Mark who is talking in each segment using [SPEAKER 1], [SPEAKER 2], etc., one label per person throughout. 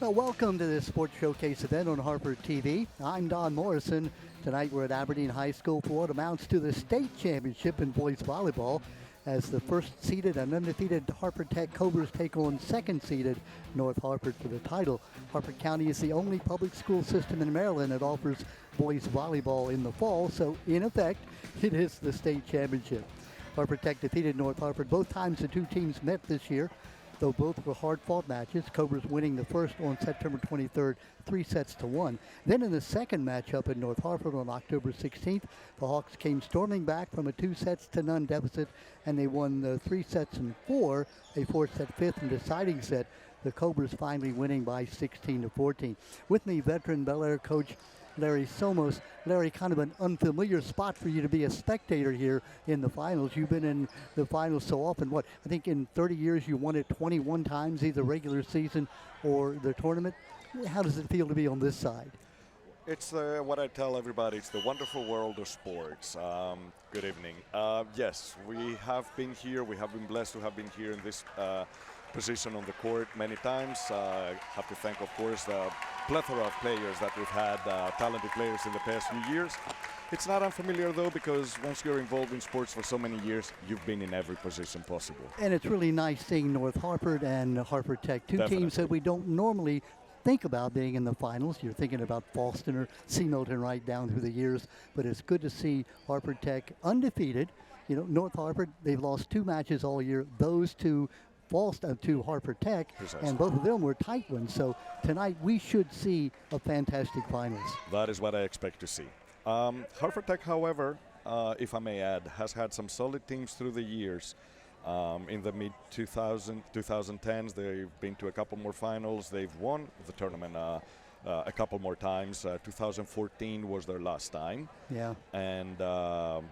[SPEAKER 1] Well, welcome to this Sports Showcase event on HarfordTV. I'm Don Morrison. Tonight we're at Aberdeen High School for what amounts to the state championship in boys volleyball as the first seeded and undefeated Harford Tech Cobras take on second seeded North Harford for the title. Harford County is the only public school system in Maryland that offers boys volleyball in the fall, so in effect, it is the state championship. Harford Tech defeated North Harford both times the two teams met this year, though both were hard-fought matches. Cobras winning the first on September 23rd, 3-1. Then in the second matchup in North Harford on October 16th, the Hawks came storming back from a 2-0 deficit, and they won the 3-4, a 4-set fifth and deciding set. The Cobras finally winning by 16-14. With me, veteran Bel Air coach Larry Somos. Larry, kind of an unfamiliar spot for you to be a spectator here in the finals. You've been in the finals so often. What, I think in 30 years you won it 21 times, either regular season or the tournament. How does it feel to be on this side?
[SPEAKER 2] It's what I tell everybody. It's the wonderful world of sports. Good evening. Yes, we have been here. We have been blessed to have been here in this position on the court many times. I have to thank, of course, the plethora of players that we've had, talented players in the past few years. It's not unfamiliar, though, because once you're involved in sports for so many years, you've been in every position possible.
[SPEAKER 1] And it's really nice seeing North Harford and Harford Tech, two
[SPEAKER 2] Definitely.
[SPEAKER 1] teams that we don't normally think about being in the finals. You're thinking about Falston or Seamilton right down through the years, but it's good to see Harford Tech undefeated. You know, North Harford, they've lost two matches all year. Those two Falston to Harford Tech,
[SPEAKER 2] Precisely.
[SPEAKER 1] and both of them were tight ones. So tonight we should see a fantastic finals.
[SPEAKER 2] That is what I expect to see. Harford Tech, however, if I may add, has had some solid teams through the years. In the mid-2010s, they've been to a couple more finals. They've won the tournament a couple more times. 2014 was their last time.
[SPEAKER 1] Yeah.
[SPEAKER 2] And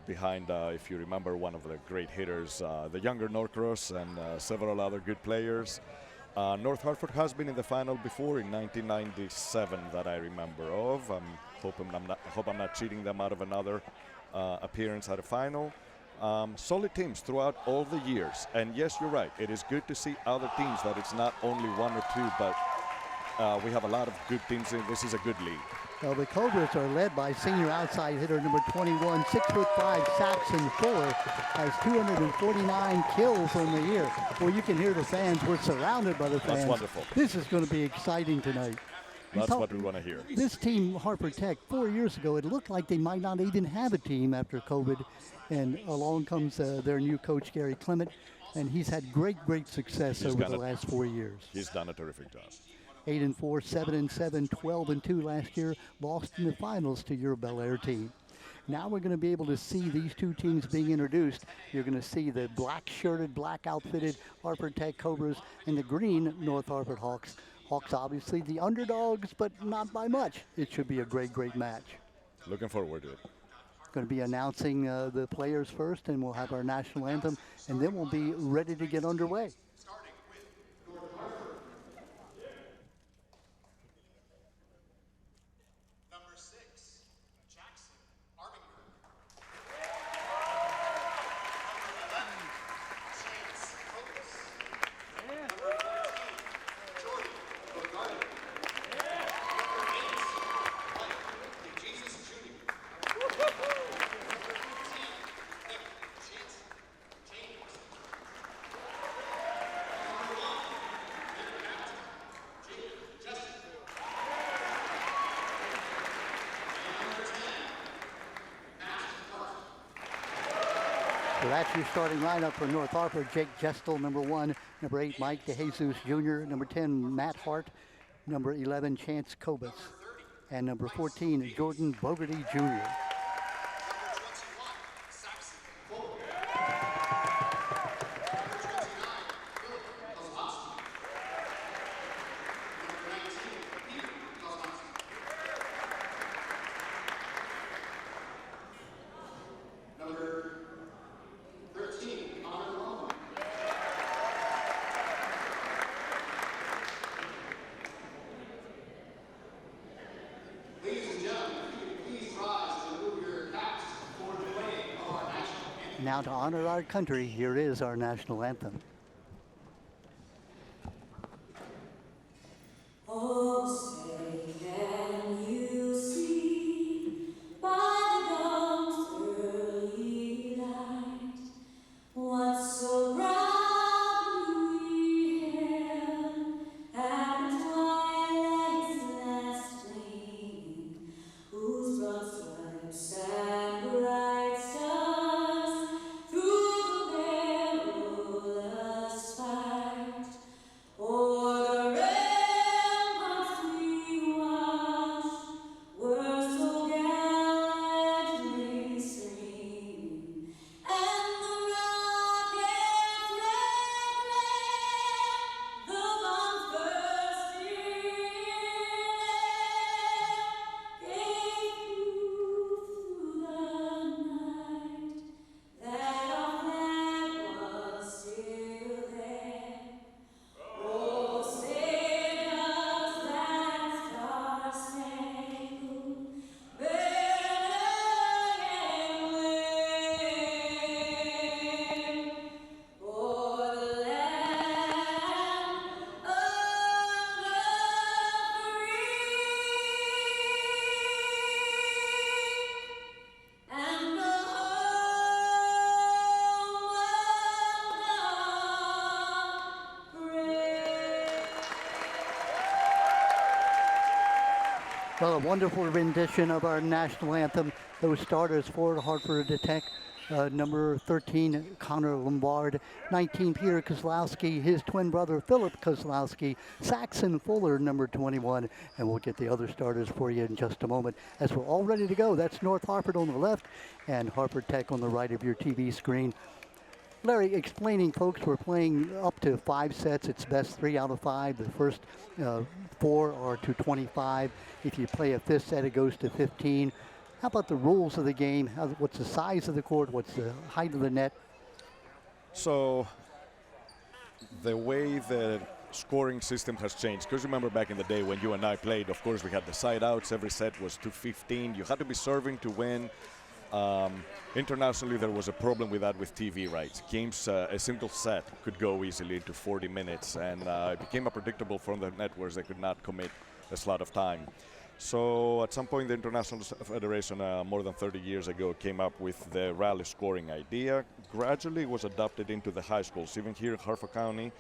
[SPEAKER 2] behind, if you remember, one of the great hitters, the younger Norcross and several other good players. North Harford has been in the final before in 1997 that I remember of. I hope I'm not cheating them out of another appearance at a final. Solid teams throughout all the years. And yes, you're right. It is good to see other teams that it's not only one or two, but we have a lot of good teams. This is a good league.
[SPEAKER 1] Well, the Cobras are led by senior outside hitter number 21, 6'5", Saxon Fuller, has 249 kills on the year. Well, you can hear the fans. We're surrounded by the fans.
[SPEAKER 2] That's wonderful.
[SPEAKER 1] This is going to be exciting tonight.
[SPEAKER 2] That's what we want to hear.
[SPEAKER 1] This team, Harford Tech, 4 years ago, it looked like they might not even have a team after COVID. And along comes their new coach, Gary Clement, and he's had great success over the last 4 years.
[SPEAKER 2] He's done a terrific job.
[SPEAKER 1] 8-4, 7-7, 12-2 last year, lost in the finals to your Bel Air team. Now we're going to be able to see these two teams being introduced. You're going to see the black-shirted, black-outfitted Harford Tech Cobras and the green North Harford Hawks. Hawks obviously the underdogs, but not by much. It should be a great match.
[SPEAKER 2] Looking forward to it.
[SPEAKER 1] Going to be announcing the players first, and we'll have our national anthem, and then we'll be ready to get underway. So that's your starting lineup for North Harford. Jake Gestel, number 1. Number 8, Mike DeJesus Jr. Number 10, Matt Hart. Number 11, Chance Kobus. And number 14, Jordan Bogarty Jr. Now to honor our country, here is our national anthem.
[SPEAKER 3] Oh.
[SPEAKER 1] Well, a wonderful rendition of our national anthem. Those starters for Hartford Tech. Number 13, Connor Lombard. 19, Peter Kozlowski. His twin brother, Philip Kozlowski. Saxon Fuller, number 21. And we'll get the other starters for you in just a moment. As we're all ready to go, that's North Hartford on the left and Hartford Tech on the right of your TV screen. Larry, explaining, folks, we're playing up to 5 sets. It's best 3 out of 5. The first 4 are to 25. If you play a 5th set, it goes to 15. How about the rules of the game? What's the size of the court? What's the height of the net?
[SPEAKER 2] So the way the scoring system has changed, because remember back in the day when you and I played, of course, we had the side outs. Every set was to 15. You had to be serving to win. Internationally, there was a problem with that with TV rights. Games, a single set could go easily into 40 minutes, and it became unpredictable from the networks. They could not commit a slot of time. So at some point, the International Federation, more than 30 years ago, came up with the rally scoring idea. Gradually, it was adopted into the high schools. Even here in Harford County,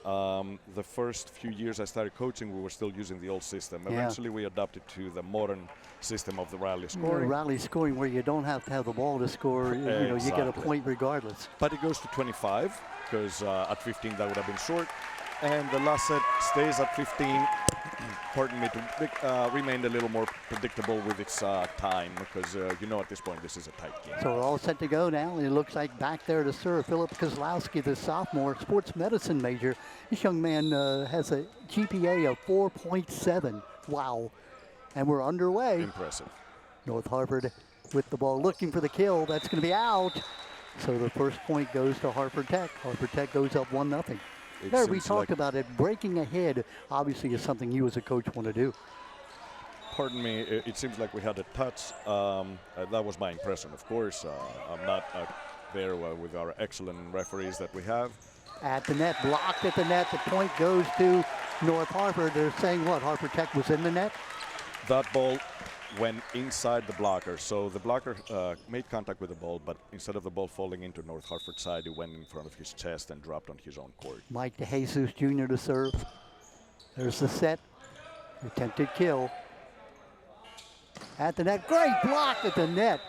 [SPEAKER 2] the first few years I started coaching, we were still using the old system.
[SPEAKER 1] Yeah.
[SPEAKER 2] Eventually, we adopted to the modern system of the rally scoring.
[SPEAKER 1] Rally scoring, where you don't have to have the ball to score. You know, you get a point regardless.
[SPEAKER 2] But it goes to 25, because at 15 that would have been short. And the last set stays at 15, pardon me, to remain a little more predictable with its time, because you know at this point this is a tight game.
[SPEAKER 1] So we're all set to go now, and it looks like back there to serve Philip Kozlowski, the sophomore sports medicine major. This young man has a GPA of 4.7. Wow. And we're underway.
[SPEAKER 2] Impressive.
[SPEAKER 1] North Hartford with the ball looking for the kill. That's going to be out. So the first point goes to Hartford Tech. Hartford Tech goes up 1-0. There, we talked about it. Breaking ahead, obviously, is something you as a coach want to do.
[SPEAKER 2] Pardon me, it seems like we had a touch. That was my impression, of course. I'm not there with our excellent referees that we have.
[SPEAKER 1] At the net, blocked at the net. The point goes to North Hartford. They're saying what? Hartford Tech was in the net?
[SPEAKER 2] That ball went inside the blocker. So the blocker made contact with the ball, but instead of the ball falling into North Hartford's side, it went in front of his chest and dropped on his own court.
[SPEAKER 1] Mike DeJesus Jr. to serve. There's the set. Attempted kill. At the net. Great block at the net.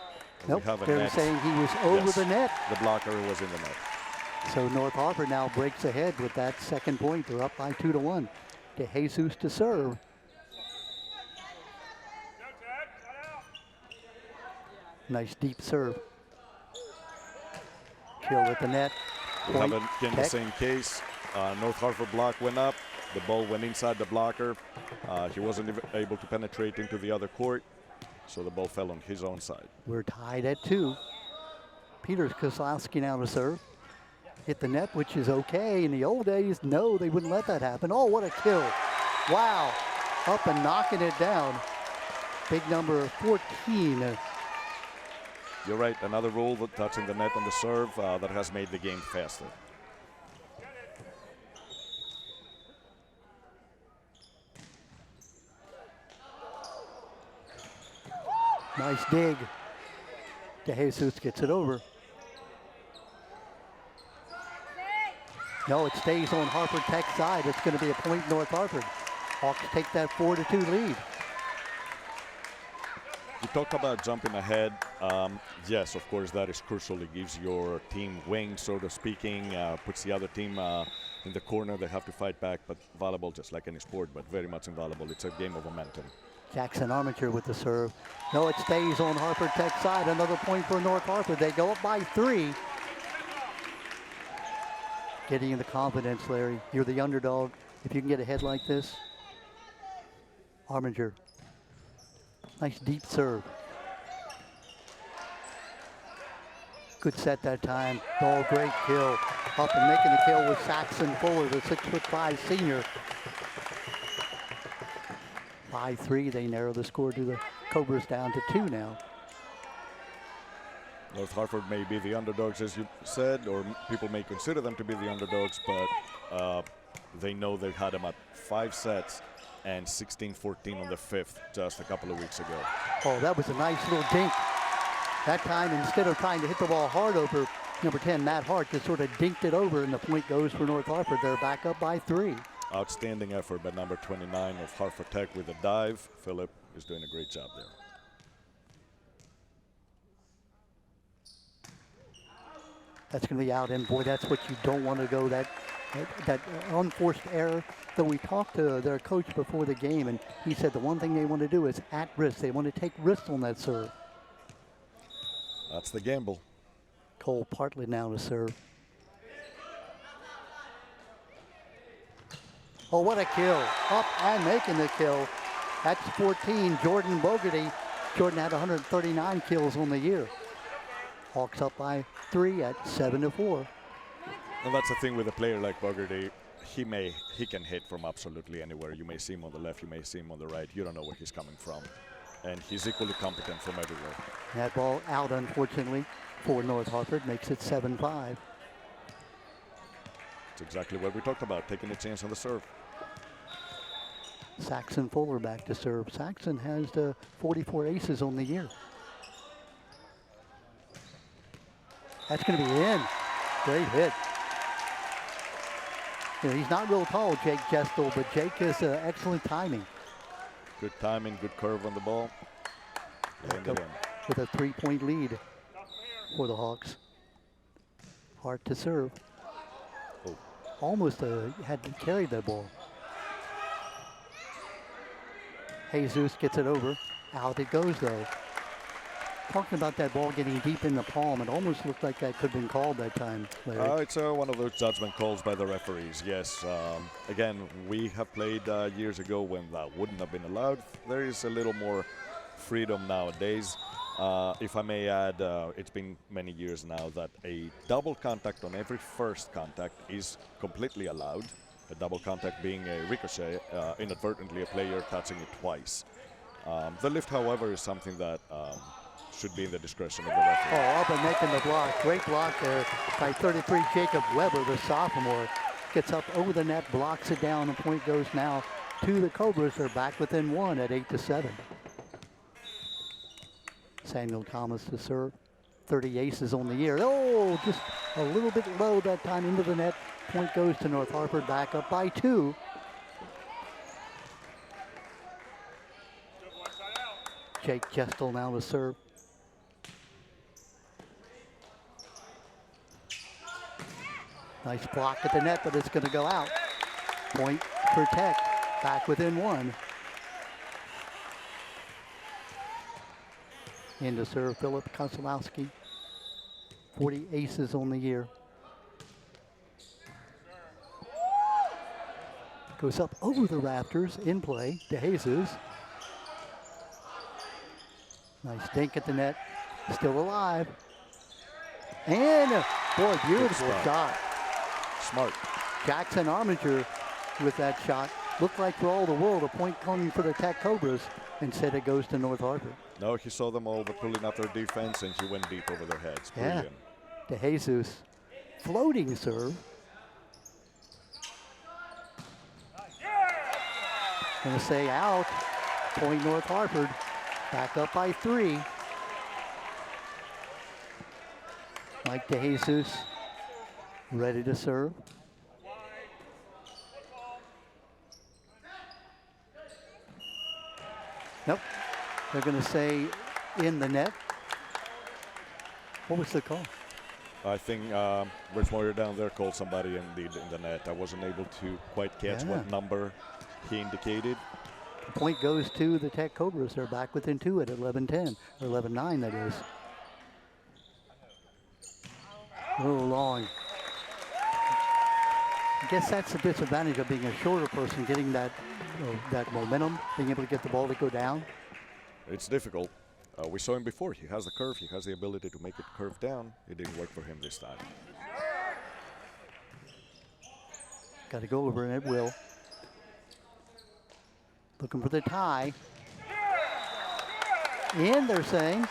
[SPEAKER 1] Nope, they're saying he was over the net.
[SPEAKER 2] The blocker was in the net.
[SPEAKER 1] So North Hartford now breaks ahead with that second point. They're up by 2-1. DeJesus to serve. Nice deep serve. Kill at the net.
[SPEAKER 2] We have again the same case. North Hartford block went up. The ball went inside the blocker. He wasn't able to penetrate into the other court, so the ball fell on his own side.
[SPEAKER 1] We're tied at 2. Peter Kozlowski now to serve. Hit the net, which is okay. In the old days, no, they wouldn't let that happen. Oh, what a kill. Wow. Up and knocking it down. Big number 14.
[SPEAKER 2] You're right, another rule that touching the net on the serve that has made the game faster.
[SPEAKER 1] Nice dig. DeJesus gets it over. No, it stays on Hartford Tech's side. It's going to be a point North Hartford. Hawks take that 4-2 lead.
[SPEAKER 2] You talk about jumping ahead. Yes, of course, that is crucial. It gives your team wings, sort of speaking, puts the other team in the corner. They have to fight back, but volleyball, just like any sport, but very much in volleyball, it's a game of momentum.
[SPEAKER 1] Jackson Armature with the serve. No, it stays on Hartford Tech's side. Another point for North Hartford. They go up by 3. Getting you the confidence, Larry. You're the underdog. If you can get ahead like this. Armature. Nice deep serve. Good set that time. Oh, great kill. Up and making the kill with Saxon Fuller, the 6'5" senior. 5-3, they narrow the score to the Cobras down to 2 now.
[SPEAKER 2] North Hartford may be the underdogs, as you said, or people may consider them to be the underdogs, but they know they've had them at 5 sets and 16-14 on the 5th just a couple of weeks ago.
[SPEAKER 1] Oh, that was a nice little dink. That time, instead of trying to hit the ball hard over number 10, Matt Hart, just sort of dinked it over, and the point goes for North Hartford. They're back up by 3.
[SPEAKER 2] Outstanding effort by number 29 of Hartford Tech with a dive. Philip is doing a great job there.
[SPEAKER 1] That's going to be out, and boy, that's what you don't want to go, that unforced error. Though we talked to their coach before the game, and he said the one thing they want to do is at risk. They want to take risks on that serve.
[SPEAKER 2] That's the gamble.
[SPEAKER 1] Cole Partlet now to serve. Oh, what a kill. Up and making the kill. That's 14, Jordan Bogarty. Jordan had 139 kills on the year. Hawks up by 3 at 7-4.
[SPEAKER 2] And that's the thing with a player like Bogarty. He can hit from absolutely anywhere. You may see him on the left, you may see him on the right. You don't know where he's coming from. And he's equally competent from everywhere.
[SPEAKER 1] That ball out, unfortunately, for North Hartford, makes it 7-5.
[SPEAKER 2] It's exactly what we talked about, taking a chance on the serve.
[SPEAKER 1] Saxon Fuller back to serve. Saxon has 44 aces on the year. That's going to be in. Great hit. You know, he's not real tall, Jake Gestel, but Jake has excellent timing.
[SPEAKER 2] Good timing, good curve on the ball. And again,
[SPEAKER 1] with a 3-point lead for the Hawks. Hart to serve.
[SPEAKER 2] Oh.
[SPEAKER 1] Almost had to carry that ball. Jesus gets it over. Out it goes, though. Talking about that ball getting deep in the palm, it almost looked like that could have been called that time, Larry.
[SPEAKER 2] It's one of those judgment calls by the referees, yes. Again, we have played years ago when that wouldn't have been allowed. There is a little more freedom nowadays. If I may add, it's been many years now that a double contact on every first contact is completely allowed. A double contact being a ricochet, inadvertently a player touching it twice. The lift, however, is something that should be in the discretion of the referee.
[SPEAKER 1] Oh, up and making the block. Great block there by 33, Jacob Weber, the sophomore. Gets up over the net, blocks it down, and point goes now to the Cobras. They're back within 1 at 8-7. Samuel Thomas to serve. 30 aces on the year. Oh, just a little bit low that time into the net. Point goes to North Hartford, back up by 2. Jake Gestel now to serve. Nice block at the net, but it's going to go out. Point for Tech, back within 1. In to serve Philip Kosolowski. 40 aces on the year. Goes up over the rafters, in play to Jesus. Nice dink at the net, still alive. And, boy, beautiful shot.
[SPEAKER 2] Smart.
[SPEAKER 1] Jackson Armiger with that shot. Looked like for all the world a point coming for the Tech Cobras. Instead it goes to North Hartford.
[SPEAKER 2] No, he saw them all pulling up their defense and he went deep over their heads. Brilliant.
[SPEAKER 1] Yeah, to Jesus. Floating serve. Gonna say out. Point North Hartford. Back up by 3. Mike DeJesus ready to serve. Nope. They're going to say in the net. What was the call?
[SPEAKER 2] I think Rich Moyer down there called somebody in the net. I wasn't able to quite catch what number he indicated.
[SPEAKER 1] The point goes to the Tech Cobras. They're back within 2 at 11-10, or 11-9 that is. A little long. I guess that's the disadvantage of being a shorter person, getting that that momentum, being able to get the ball to go down.
[SPEAKER 2] It's difficult. We saw him before. He has the curve. He has the ability to make it curve down. It didn't work for him this time.
[SPEAKER 1] Got to go over, and it will. Looking for the tie. In, they're saying.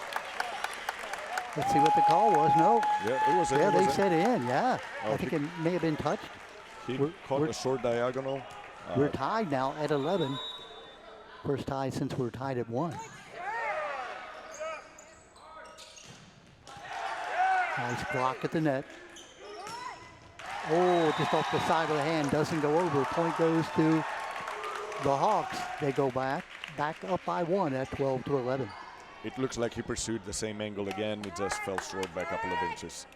[SPEAKER 1] Let's see what the call was. No.
[SPEAKER 2] Yeah, it was in.
[SPEAKER 1] Yeah, they said in. Yeah.
[SPEAKER 2] Oh,
[SPEAKER 1] I think it may have been touched.
[SPEAKER 2] He caught a short diagonal.
[SPEAKER 1] We're tied now at 11. First tie since we're tied at 1. Nice block at the net. Oh, just off the side of the hand, doesn't go over. Point goes to the Hawks. They go back back up by 1 at 12-11.
[SPEAKER 2] It looks like he pursued the same angle again. It just fell short by a couple of inches.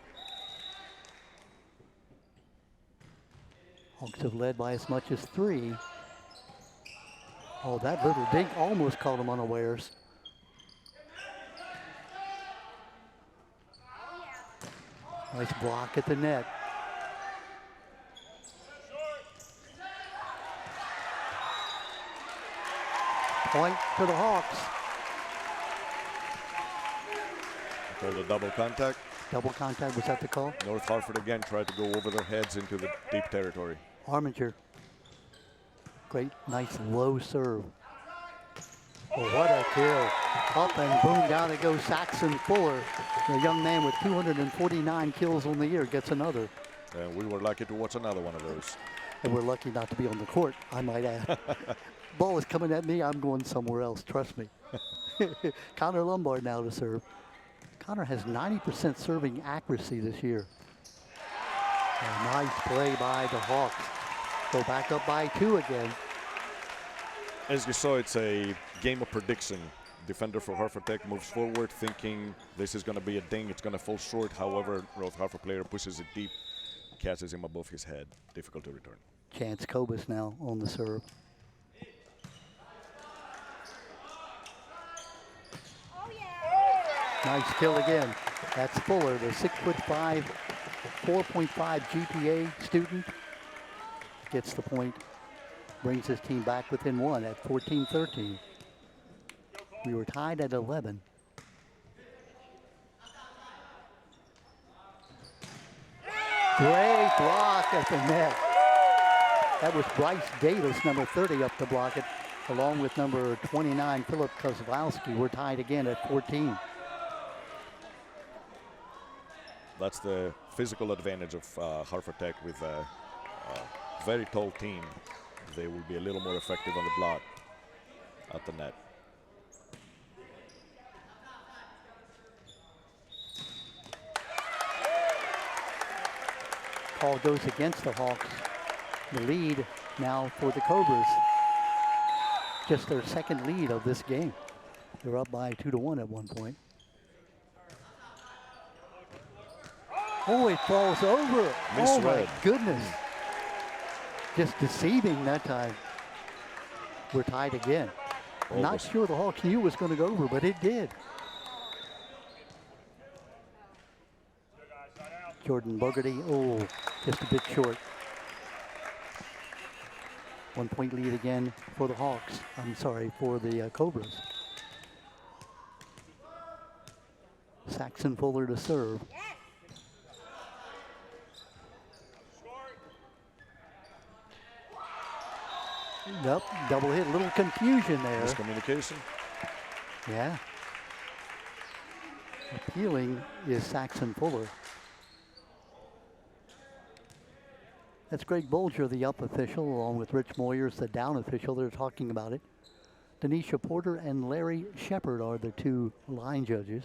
[SPEAKER 1] Hawks have led by as much as 3. Oh, that little dink almost caught him unawares. Nice block at the net. Point to the Hawks.
[SPEAKER 2] Called a double contact.
[SPEAKER 1] Double contact, was that the call?
[SPEAKER 2] North Hartford again tried to go over their heads into the deep territory.
[SPEAKER 1] Arminger. Great, nice low serve. Oh, what a kill. Up and boom, down it goes Saxon Fuller. The young man with 249 kills on the year gets another.
[SPEAKER 2] And we were lucky to watch another one of those.
[SPEAKER 1] And we're lucky not to be on the court, I might add. Ball is coming at me, I'm going somewhere else, trust me. Connor Lombard now to serve. Connor has 90% serving accuracy this year. A nice play by the Hawks. Go back up by 2 again.
[SPEAKER 2] As you saw, it's a game of prediction. Defender for Hartford Tech moves forward thinking this is going to be a ding, it's going to fall short. However, North Hartford player pushes it deep, catches him above his head. Difficult to return.
[SPEAKER 1] Chance Kobus now on the serve. Nice kill again. That's Fuller, the 6'5", 4.5 GPA student. Gets the point, brings his team back within 1 at 14-13. We were tied at 11. Great block at the net. That was Bryce Davis, number 30, up to block it, along with number 29, Philip Kozlowski. We're tied again at 14.
[SPEAKER 2] That's the physical advantage of Hartford Tech with a very tall team. They will be a little more effective on the block at the net.
[SPEAKER 1] Call goes against the Hawks. The lead now for the Cobras. Just their second lead of this game. They're up by 2-1 at one point. Oh, it falls over. Oh my goodness. Just deceiving that time. We're tied again. Not sure the Hawks knew it was going to go over, but it did. Jordan Bogarty, oh, just a bit short. 1 point lead again for the Hawks. I'm sorry, for the Cobras. Saxon Fuller to serve. Yep, double hit, a little confusion there.
[SPEAKER 2] Miscommunication.
[SPEAKER 1] Yeah. Appealing is Saxon Fuller. That's Greg Bolger, the up official, along with Rich Moyers, the down official. They're talking about it. Denisha Porter and Larry Shepard are the 2 line judges.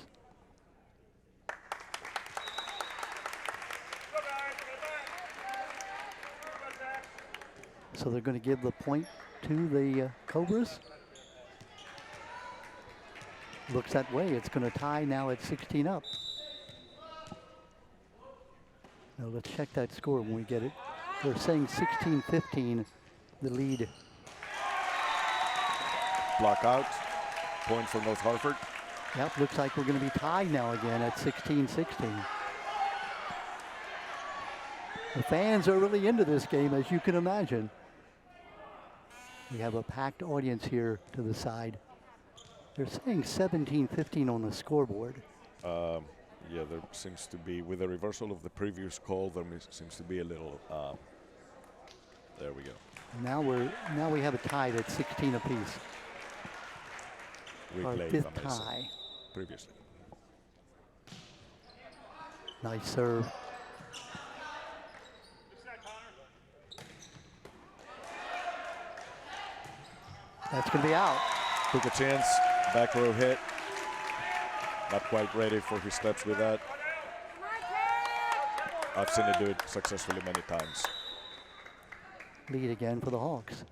[SPEAKER 1] So they're going to give the point to the Cobras. Looks that way. It's going to tie now at 16 up. Now let's check that score when we get it. They're saying 16-15, the lead.
[SPEAKER 2] Block out. Point for North Hartford.
[SPEAKER 1] Yep, looks like we're going to be tied now again at 16-16. The fans are really into this game, as you can imagine. We have a packed audience here to the side. They're saying 17-15 on the scoreboard.
[SPEAKER 2] Yeah, there seems to be, with the reversal of the previous call, there seems to be a little, there we go.
[SPEAKER 1] Now we have it tied at 16 apiece. Our
[SPEAKER 2] Replay,
[SPEAKER 1] 5th tie.
[SPEAKER 2] Previously.
[SPEAKER 1] Nice serve. That's going to be out.
[SPEAKER 2] Took a chance, back row hit. Not quite ready for his steps with that. I've seen it do it successfully many times.
[SPEAKER 1] Lead again for the Hawks.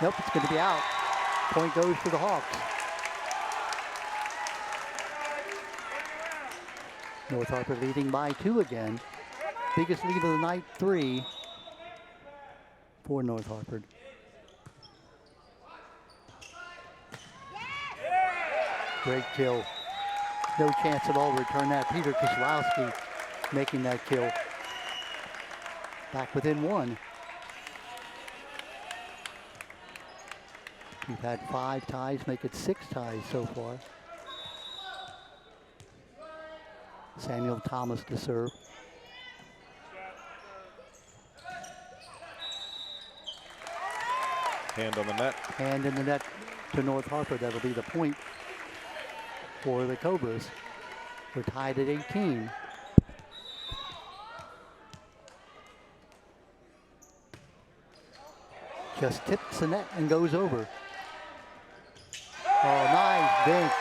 [SPEAKER 1] Nope, it's going to be out. Point goes to the Hawks. North Harford leading by 2 again. Biggest lead of the night, 3 for North Harford. Great kill. No chance at all to return that. Peter Kozlowski making that kill. Back within 1. We've had 5 ties, make it 6 ties so far. Samuel Thomas to serve.
[SPEAKER 2] Hand on the net.
[SPEAKER 1] Hand in the net to North Harford. That'll be the point for the Cobras. We're tied at 18. Just tips the net and goes over. Oh, nice dink.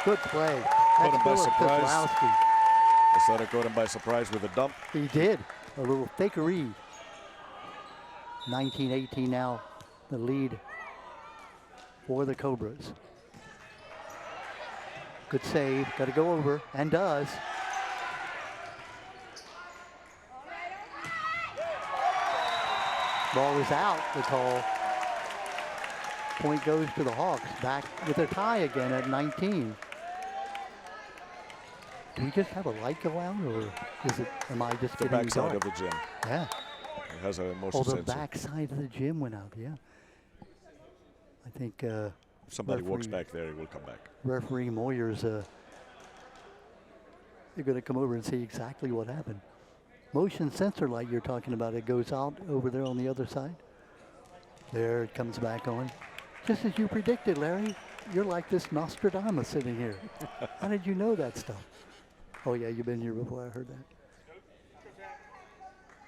[SPEAKER 1] Good play.
[SPEAKER 2] Caught him by
[SPEAKER 1] Philip
[SPEAKER 2] surprise.
[SPEAKER 1] Kozlowski.
[SPEAKER 2] Casetta caught him by surprise with a dump.
[SPEAKER 1] He did. A little fakery. 19-18 now, the lead for the Cobras. Good save. Got to go over, and does. Ball is out, the call. Point goes to the Hawks. Back with a tie again at 19. Do we just have a light go out, or is it? Am I just
[SPEAKER 2] The
[SPEAKER 1] getting
[SPEAKER 2] backside
[SPEAKER 1] dark?
[SPEAKER 2] of the gym.
[SPEAKER 1] Yeah.
[SPEAKER 2] It has a motion
[SPEAKER 1] Oh, the
[SPEAKER 2] sensor.
[SPEAKER 1] back side of the gym went out. Yeah. I think
[SPEAKER 2] If somebody walks
[SPEAKER 1] referee-
[SPEAKER 2] back there, it will come back.
[SPEAKER 1] referee Moyer's. They're going to come over and see exactly what happened. Motion sensor light you're talking about. It goes out over there on the other side. There it comes back on. Just as you predicted, Larry. You're like this Nostradamus sitting here. How did you know that stuff? Oh, yeah, you've been here before. I heard that.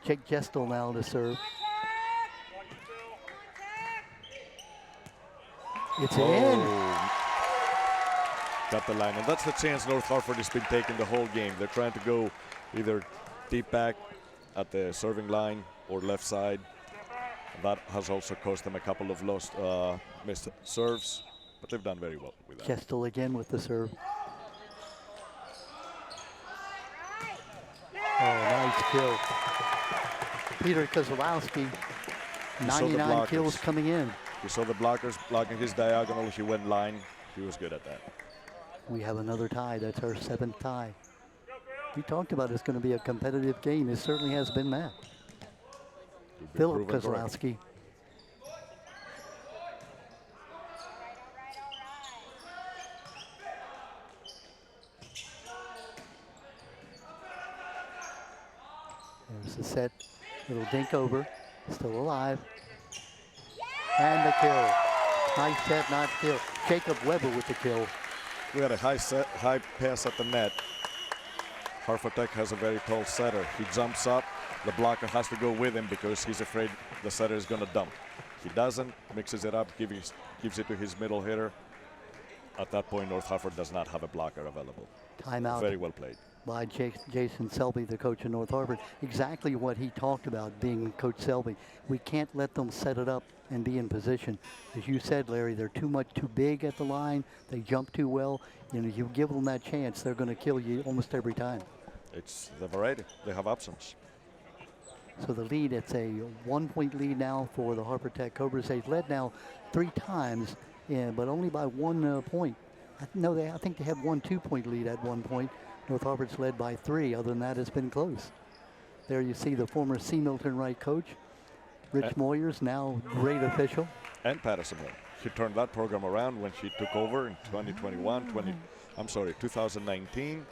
[SPEAKER 1] Jake Gestel now to serve. It's in.
[SPEAKER 2] Got the line. And that's the chance North Harford has been taking the whole game. They're trying to go either deep back at the serving line or left side. That has also cost them a couple of lost missed serves, but they've done very well with that.
[SPEAKER 1] Gestel again with the serve. Oh, nice kill. Peter Kozlowski,
[SPEAKER 2] saw the
[SPEAKER 1] 99 kills
[SPEAKER 2] blockers.
[SPEAKER 1] coming in.
[SPEAKER 2] You saw the blockers blocking his diagonal. He went line. He was good at that.
[SPEAKER 1] We have another tie. That's our 7th tie. We talked about it's going to be a competitive game. It certainly has been that.
[SPEAKER 2] You've been
[SPEAKER 1] Philip
[SPEAKER 2] proven correct.
[SPEAKER 1] Kozlowski. There's the set. Little dink over. Still alive. And the kill. Nice set, not kill. Jacob Weber with the kill.
[SPEAKER 2] We had a high pass at the net. Harford Tech has a very tall setter. He jumps up. The blocker has to go with him because he's afraid the setter is going to dump. He doesn't, mixes it up, gives it to his middle hitter. At that point, North Harford does not have a blocker available.
[SPEAKER 1] Timeout
[SPEAKER 2] Very well played.
[SPEAKER 1] by Jason Selby, the coach of North Harford. Exactly what he talked about being Coach Selby. We can't let them set it up and be in position. As you said, Larry, they're too big at the line. They jump too well. You know, you give them that chance, they're going to kill you almost every time.
[SPEAKER 2] It's the variety. They have options.
[SPEAKER 1] So the lead, it's a 1-point lead now for the Harford Tech Cobras. They've led now 3 times, but only by 1 point. I think they had 1 2-point lead at one point. North Harford's led by 3. Other than that, it's been close. There you see the former C. Milton Wright coach, Rich Moyers, now great official.
[SPEAKER 2] And Patterson Hill. He turned that program around when he took over in 2019.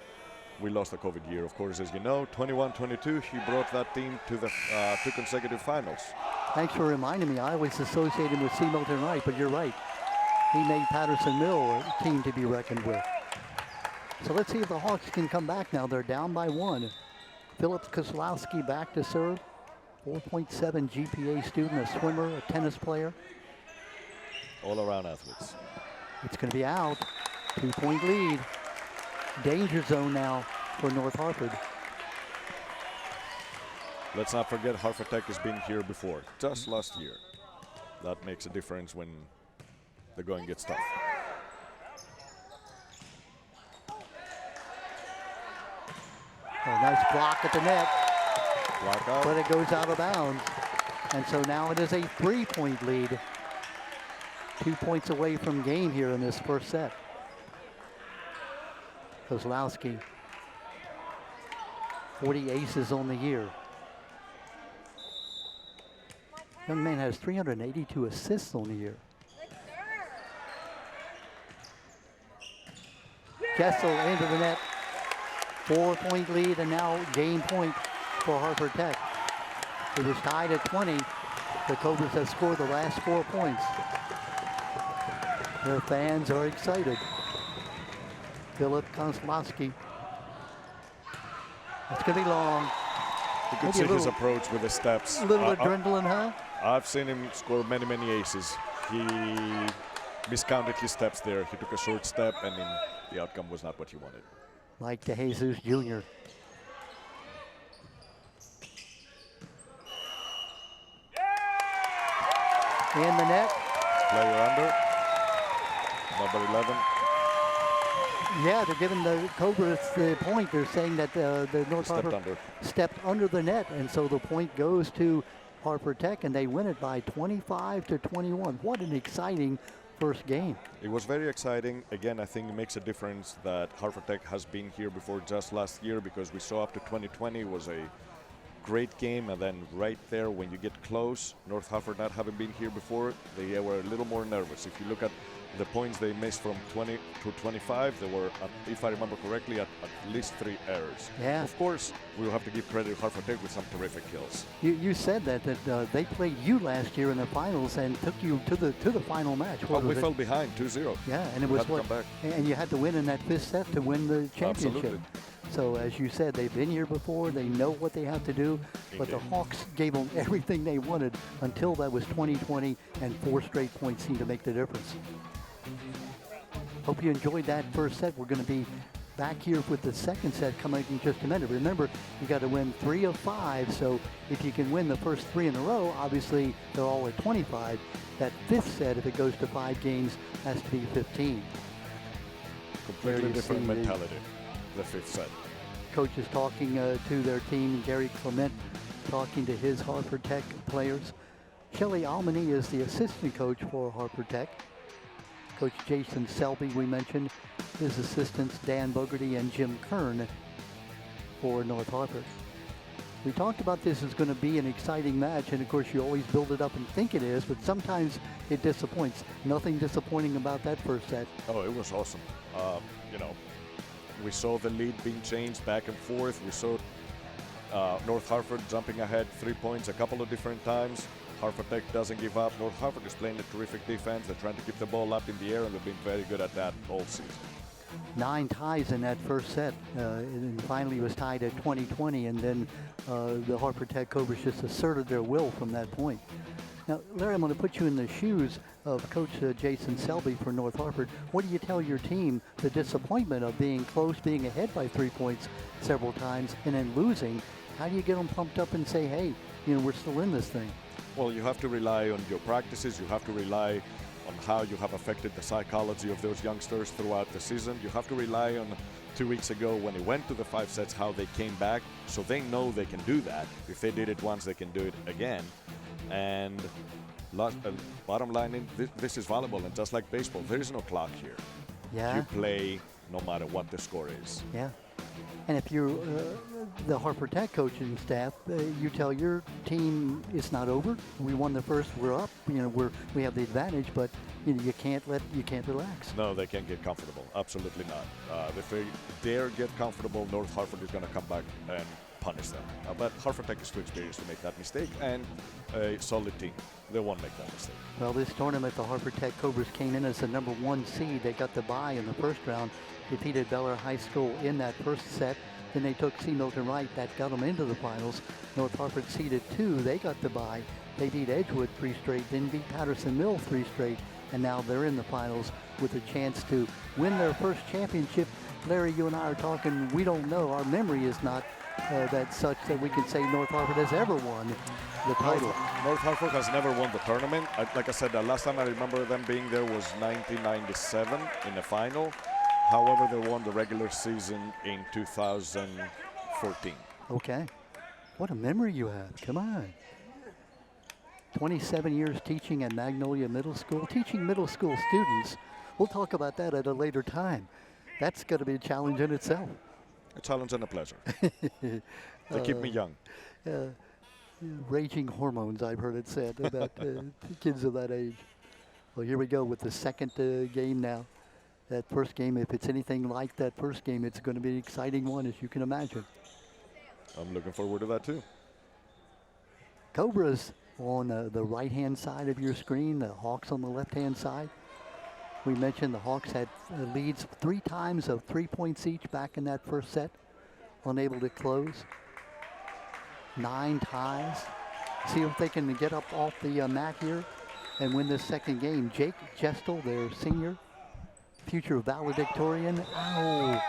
[SPEAKER 2] We lost the COVID year, of course, as you know. 21-22, he brought that team to the 2 consecutive finals.
[SPEAKER 1] Thanks for reminding me. I always associate him with C. Milton Wright, but you're right. He made Patterson Mill a team to be reckoned with. So let's see if the Hawks can come back now. They're down by 1. Philip Kozlowski back to serve. 4.7 GPA student, a swimmer, a tennis player.
[SPEAKER 2] All-around athletes.
[SPEAKER 1] It's going to be out. 2-point lead. Danger zone now for North Harford.
[SPEAKER 2] Let's not forget Harford Tech has been here before, just last year. That makes a difference when the going gets tough.
[SPEAKER 1] A nice block at the net,
[SPEAKER 2] Block out.
[SPEAKER 1] but it goes out of bounds. And so now it is a 3-point lead. 2 points away from game here in this first set. Kozlowski, 40 aces on the year. Young man has 382 assists on the year. Kessel into the net. 4-point lead, and now game point for Hartford Tech. It was tied at 20. The Cobras have scored the last 4 points. Their fans are excited. Philip Kozlowski. It's going to be long.
[SPEAKER 2] You could see his approach with the steps.
[SPEAKER 1] A little adrenaline, huh?
[SPEAKER 2] I've seen him score many, many aces. He miscounted his steps there. He took a short step, and then the outcome was not what he wanted.
[SPEAKER 1] Mike DeJesus Jr. In the net.
[SPEAKER 2] Player under. Number 11.
[SPEAKER 1] Yeah, they're giving the Cobras the point. They're saying that the North Hartford stepped under the net, and so the point goes to Hartford Tech, and they win it by 25-21. What an exciting first game.
[SPEAKER 2] It was very exciting. Again, I think it makes a difference that Hartford Tech has been here before just last year, because we saw up to 2020 was a great game, and then right there when you get close, North Hartford not having been here before, they were a little more nervous. If you look at the points they missed from 20 to 25, there were, if I remember correctly, at least 3 errors.
[SPEAKER 1] Yeah.
[SPEAKER 2] Of course, we'll have to give credit to Hartford Tech with some terrific kills.
[SPEAKER 1] You said that they played you last year in the finals and took you to the final match.
[SPEAKER 2] We fell behind 2-0.
[SPEAKER 1] Yeah, and it was
[SPEAKER 2] what?
[SPEAKER 1] And you had to win in that 5th set to win the championship.
[SPEAKER 2] Absolutely.
[SPEAKER 1] So as you said, they've been here before. They know what they have to do. But the Hawks gave them everything they wanted until that was 2020, and 4 straight points seemed to make the difference. Hope you enjoyed that first set. We're going to be back here with the second set coming in just a minute. Remember, you got to win 3 of 5. So if you can win the first 3 in a row, obviously they're all at 25. That 5th set, if it goes to 5 games, has to be 15.
[SPEAKER 2] Completely different mentality, the 5th set.
[SPEAKER 1] Coaches talking to their team. Gary Clement talking to his Hartford Tech players. Shelly Almany is the assistant coach for Hartford Tech. Coach Jason Selby, we mentioned, his assistants Dan Bogarty and Jim Kern for North Hartford. We talked about this is going to be an exciting match, and of course you always build it up and think it is, but sometimes it disappoints. Nothing disappointing about that first set.
[SPEAKER 2] Oh, it was awesome. You know, we saw the lead being changed back and forth. We saw North Hartford jumping ahead 3 points a couple of different times. Hartford Tech doesn't give up. North Hartford is playing a terrific defense. They're trying to keep the ball up in the air, and they've been very good at that all season.
[SPEAKER 1] 9 ties in that first set. And finally was tied at 20-20, and then the Hartford Tech Cobras just asserted their will from that point. Now, Larry, I'm going to put you in the shoes of Coach Jason Selby for North Hartford. What do you tell your team the disappointment of being close, being ahead by 3 points several times, and then losing? How do you get them pumped up and say, hey, you know, we're still in this thing?
[SPEAKER 2] Well, you have to rely on your practices. You have to rely on how you have affected the psychology of those youngsters throughout the season. You have to rely on 2 weeks ago when it went to the 5 sets, how they came back, so they know they can do that. If they did it once, they can do it again. And bottom line, this is volleyball, and just like baseball, there is no clock here.
[SPEAKER 1] Yeah.
[SPEAKER 2] You play no matter what the score is.
[SPEAKER 1] Yeah. And if you're the Hartford Tech coaching staff, you tell your team it's not over. We won the first. We're up. You know, we have the advantage, but you know, you can't relax.
[SPEAKER 2] No, they can't get comfortable. Absolutely not. If they dare get comfortable, North Hartford is going to come back and punish them. But Hartford Tech is too experienced to make that mistake, and a solid team. They won't make that mistake.
[SPEAKER 1] Well, this tournament, the Hartford Tech Cobras came in as the number 1 seed. They got the bye in the first round, defeated Bel Air High School in that first set. Then they took C. Milton Wright. That got them into the finals. North Hartford seeded 2. They got the bye. They beat Edgewood 3 straight, then beat Patterson Mill 3 straight, and now they're in the finals with a chance to win their first championship. Larry, you and I are talking, we don't know. Our memory is not that's such that we can say North Harford has ever won the title.
[SPEAKER 2] North Harford has never won the tournament. Like I said, the last time I remember them being there was 1997 in the final. However, they won the regular season in 2014.
[SPEAKER 1] Okay. What a memory you have. Come on. 27 years teaching at Magnolia Middle School, teaching middle school students. We'll talk about that at a later time. That's going to be a challenge in itself.
[SPEAKER 2] A challenge and a pleasure. They keep me young.
[SPEAKER 1] Raging hormones, I've heard it said about kids of that age. Well, here we go with the second game now. That first game, if it's anything like that first game, it's going to be an exciting one, as you can imagine.
[SPEAKER 2] I'm looking forward to that too.
[SPEAKER 1] Cobras on the right-hand side of your screen, the Hawks on the left-hand side. We mentioned the Hawks had leads 3 times of 3 points each back in that first set, unable to close. 9 ties. See if they can get up off the mat here and win this second game. Jake Gestel, their senior, future valedictorian. Ow!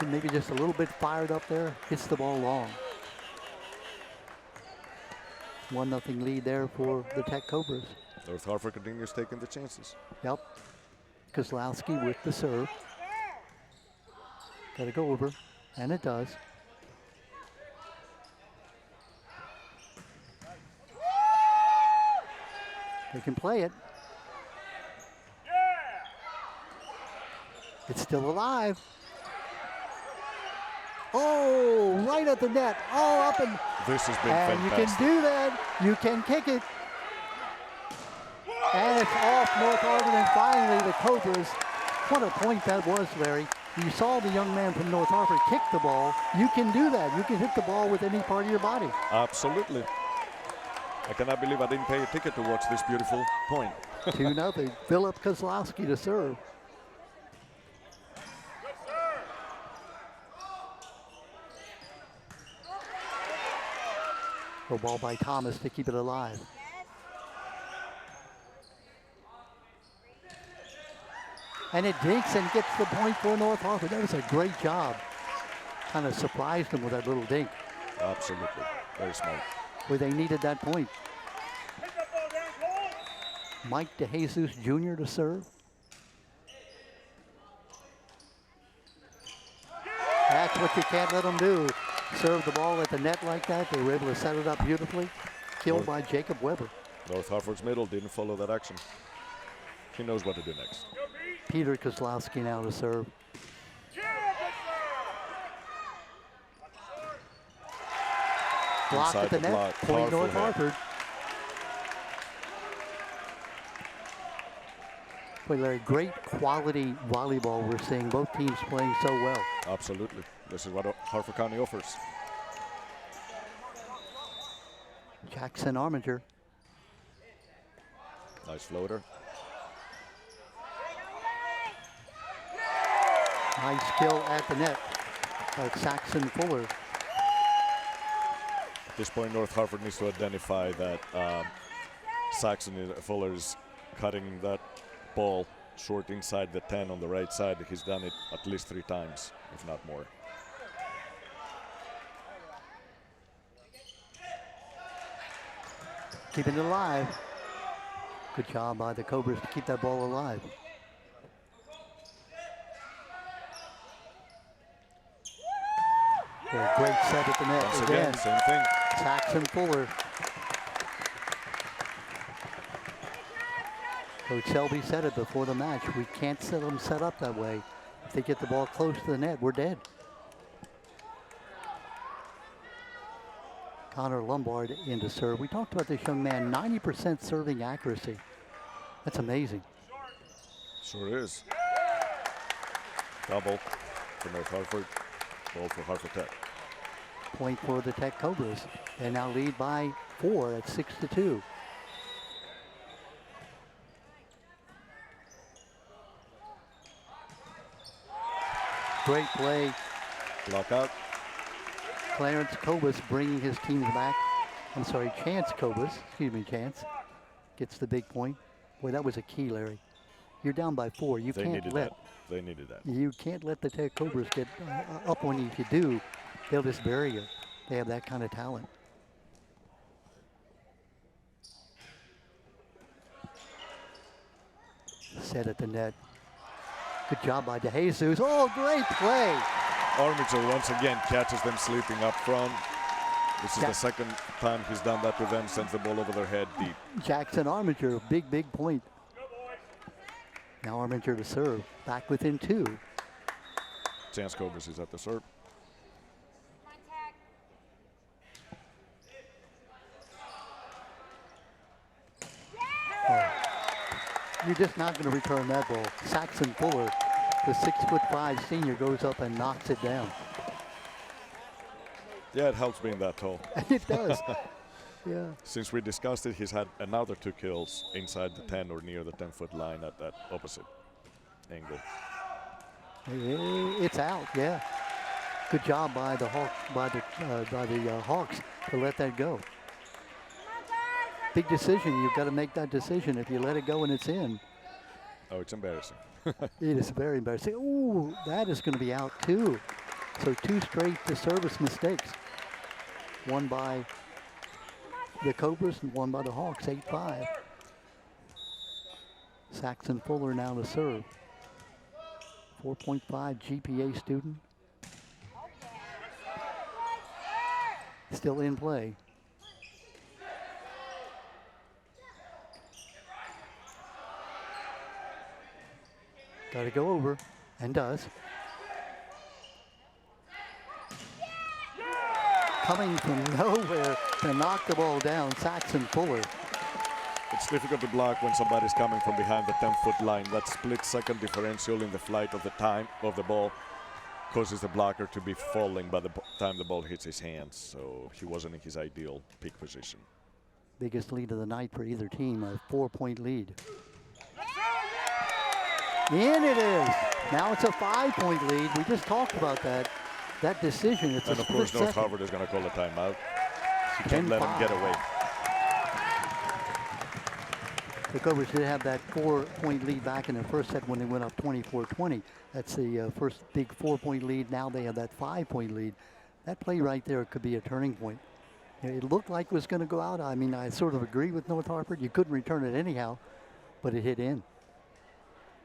[SPEAKER 1] Maybe just a little bit fired up there. Hits the ball long. 1-0 lead there for the Tech Cobras.
[SPEAKER 2] North Harford continues taking the chances.
[SPEAKER 1] Yep. Kozlowski with the serve. Got to go over, and it does. They can play it. It's still alive. Oh, right at the net. Oh, up and
[SPEAKER 2] This has been
[SPEAKER 1] and
[SPEAKER 2] fantastic.
[SPEAKER 1] you can do that. You can kick it. And it's off North Harford, and finally the Cobras. What a point that was, Larry. You saw the young man from North Harford kick the ball. You can do that. You can hit the ball with any part of your body.
[SPEAKER 2] Absolutely. I cannot believe I didn't pay a ticket to watch this beautiful point.
[SPEAKER 1] 2-0. Philip Kozlowski to serve. The ball by Thomas to keep it alive. And it dinks and gets the point for North Harford. That was a great job. Kind of surprised them with that little dink.
[SPEAKER 2] Absolutely. Very smart.
[SPEAKER 1] Where they needed that point. Mike DeJesus Jr. to serve. That's what you can't let them do. Serve the ball at the net like that. They were able to set it up beautifully. Killed by Jacob Weber.
[SPEAKER 2] North Harford's middle didn't follow that action. He knows what to do next.
[SPEAKER 1] Peter Kozlowski now to serve. Block at the net.
[SPEAKER 2] block.
[SPEAKER 1] Point
[SPEAKER 2] Powerful
[SPEAKER 1] North
[SPEAKER 2] hit.
[SPEAKER 1] Harford. Boy, Larry, great quality volleyball we're seeing. Both teams playing so well.
[SPEAKER 2] Absolutely. This is what Harford County offers.
[SPEAKER 1] Jackson Armiger.
[SPEAKER 2] Nice floater.
[SPEAKER 1] Nice skill at the net by Saxon Fuller.
[SPEAKER 2] At this point, North Harford needs to identify that Saxon Fuller is cutting that ball short inside the 10 on the right side. He's done it at least 3 times, if not more.
[SPEAKER 1] Keeping it alive. Good job by the Cobras to keep that ball alive. A great set at the net
[SPEAKER 2] Once
[SPEAKER 1] again.
[SPEAKER 2] again, same thing.
[SPEAKER 1] Saxon Fuller. Coach Selby said it before the match. We can't set them set up that way. If they get the ball close to the net, we're dead. Connor Lombard into serve. We talked about this young man, 90% serving accuracy. That's amazing.
[SPEAKER 2] Sure is. Double for North Harford. Ball for Harford Tech.
[SPEAKER 1] Point for the Tech Cobras. They now lead by 4 at 6-2. Great play.
[SPEAKER 2] Lockout.
[SPEAKER 1] Clarence Cobus bringing his teams back. I'm sorry, Chance Cobus. Excuse me, Chance. Gets the big point. Boy, that was a key, Larry. You're down by 4. You
[SPEAKER 2] They
[SPEAKER 1] can't
[SPEAKER 2] needed
[SPEAKER 1] let
[SPEAKER 2] that. They needed that.
[SPEAKER 1] you can't let the Tech Cobras get up on you. If you do, They'll just bury you. They have that kind of talent. Set at the net. Good job by DeJesus. Oh, great play.
[SPEAKER 2] Armiger once again catches them sleeping up front. This is the second time he's done that to them, sends the ball over their head deep.
[SPEAKER 1] Jackson Armiger, big point. Now Armiger to serve. Back within 2.
[SPEAKER 2] Chance Cobras is at the serve.
[SPEAKER 1] Oh. You're just not going to return that ball. Saxon Fuller, the 6'5" senior, goes up and knocks it down.
[SPEAKER 2] Yeah, it helps being that tall.
[SPEAKER 1] It does. Yeah.
[SPEAKER 2] Since we discussed it, he's had another 2 kills inside the 10 or near the 10-foot line at that opposite angle.
[SPEAKER 1] It's out. Yeah. Good job by the Hawks to let that go. Big decision. You've got to make that decision. If you let it go and it's in.
[SPEAKER 2] Oh, it's embarrassing.
[SPEAKER 1] It is very embarrassing. Ooh, that is going to be out too. So 2 straight service mistakes. One by the Cobras and one by the Hawks, 8-5. Saxon Fuller now to serve. 4.5 GPA student. Still in play. Got to go over, and does. Coming from nowhere to knock the ball down, Saxon Fuller.
[SPEAKER 2] It's difficult to block when somebody's coming from behind the 10-foot line. That split-second differential in the flight of the time of the ball causes the blocker to be falling by the time the ball hits his hands. So he wasn't in his ideal peak position.
[SPEAKER 1] Biggest lead of the night for either team, a 4-point lead. In it is. Now it's a 5-point lead. We just talked about that. That decision, it's
[SPEAKER 2] and
[SPEAKER 1] a
[SPEAKER 2] of course, North
[SPEAKER 1] second.
[SPEAKER 2] Harvard is going to call a timeout. You can't let him get away.
[SPEAKER 1] The Cobras did have that 4-point lead back in the first set when they went up 24-20. That's the first big 4-point lead. Now they have that 5-point lead. That play right there could be a turning point. It looked like it was going to go out. I mean, I sort of agree with North Harford. You couldn't return it anyhow, but it hit in.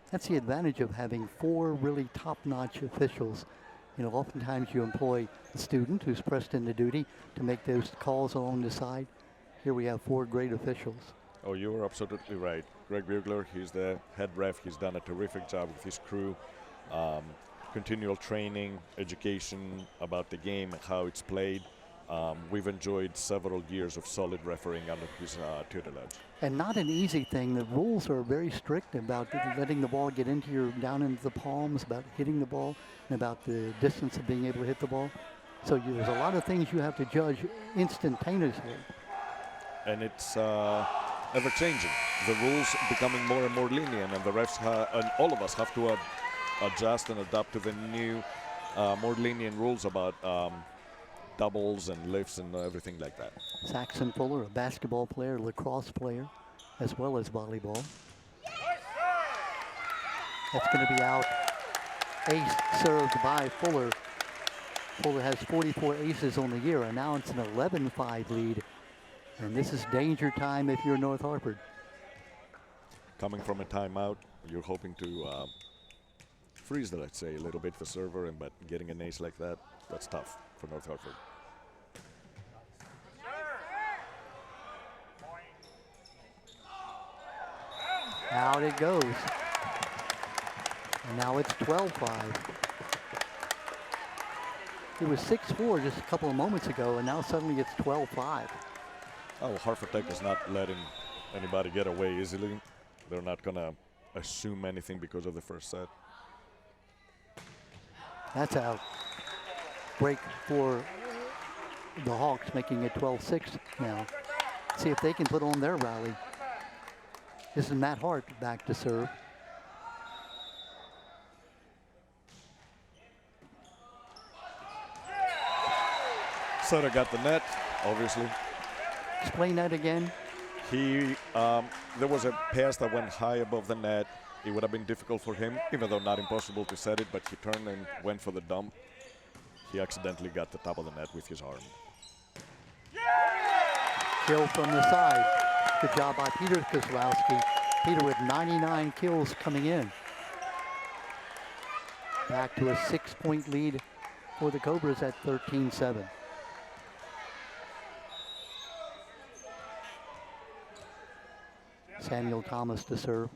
[SPEAKER 1] That's the advantage of having 4 really top-notch officials. You know, oftentimes you employ a student who's pressed into duty to make those calls along the side. Here we have 4 great officials.
[SPEAKER 2] Oh, you are absolutely right. Greg Bugler, he's the head ref. He's done a terrific job with his crew. Continual training, education about the game and how it's played. We've enjoyed several years of solid refereeing under his tutelage.
[SPEAKER 1] And not an easy thing. The rules are very strict about letting the ball get down into the palms, about hitting the ball, and about the distance of being able to hit the ball. So there's a lot of things you have to judge instantaneously.
[SPEAKER 2] And it's ever-changing. The rules becoming more and more lenient, and the refs and all of us have to adjust and adapt to the new, more lenient rules about doubles and lifts and everything like that.
[SPEAKER 1] Saxon Fuller, a basketball player, lacrosse player, as well as volleyball. That's going to be out. Ace served by Fuller. Fuller has 44 aces on the year, and now it's an 11-5 lead. And this is danger time if you're North Harford.
[SPEAKER 2] Coming from a timeout, you're hoping to freeze the, let's say, a little bit the server, but getting an ace like that, that's tough for North Harford.
[SPEAKER 1] Out it goes. And now it's 12-5. It was 6-4 just a couple of moments ago, and now suddenly it's 12-5.
[SPEAKER 2] Oh, Hartford Tech is not letting anybody get away easily. They're not going to assume anything because of the first set.
[SPEAKER 1] That's out. Break for the Hawks, making it 12-6 now. See if they can put on their rally. This is Matt Hart back to serve.
[SPEAKER 2] Sutter got the net, obviously.
[SPEAKER 1] Explain that again.
[SPEAKER 2] He, there was a pass that went high above the net. It would have been difficult for him, even though not impossible to set it, but he turned and went for the dump. He accidentally got the top of the net with his arm.
[SPEAKER 1] Kill from the side. Good job by Peter Kozlowski. Peter with 99 kills coming in. Back to a 6-point lead for the Cobras at 13-7. Samuel Thomas to serve.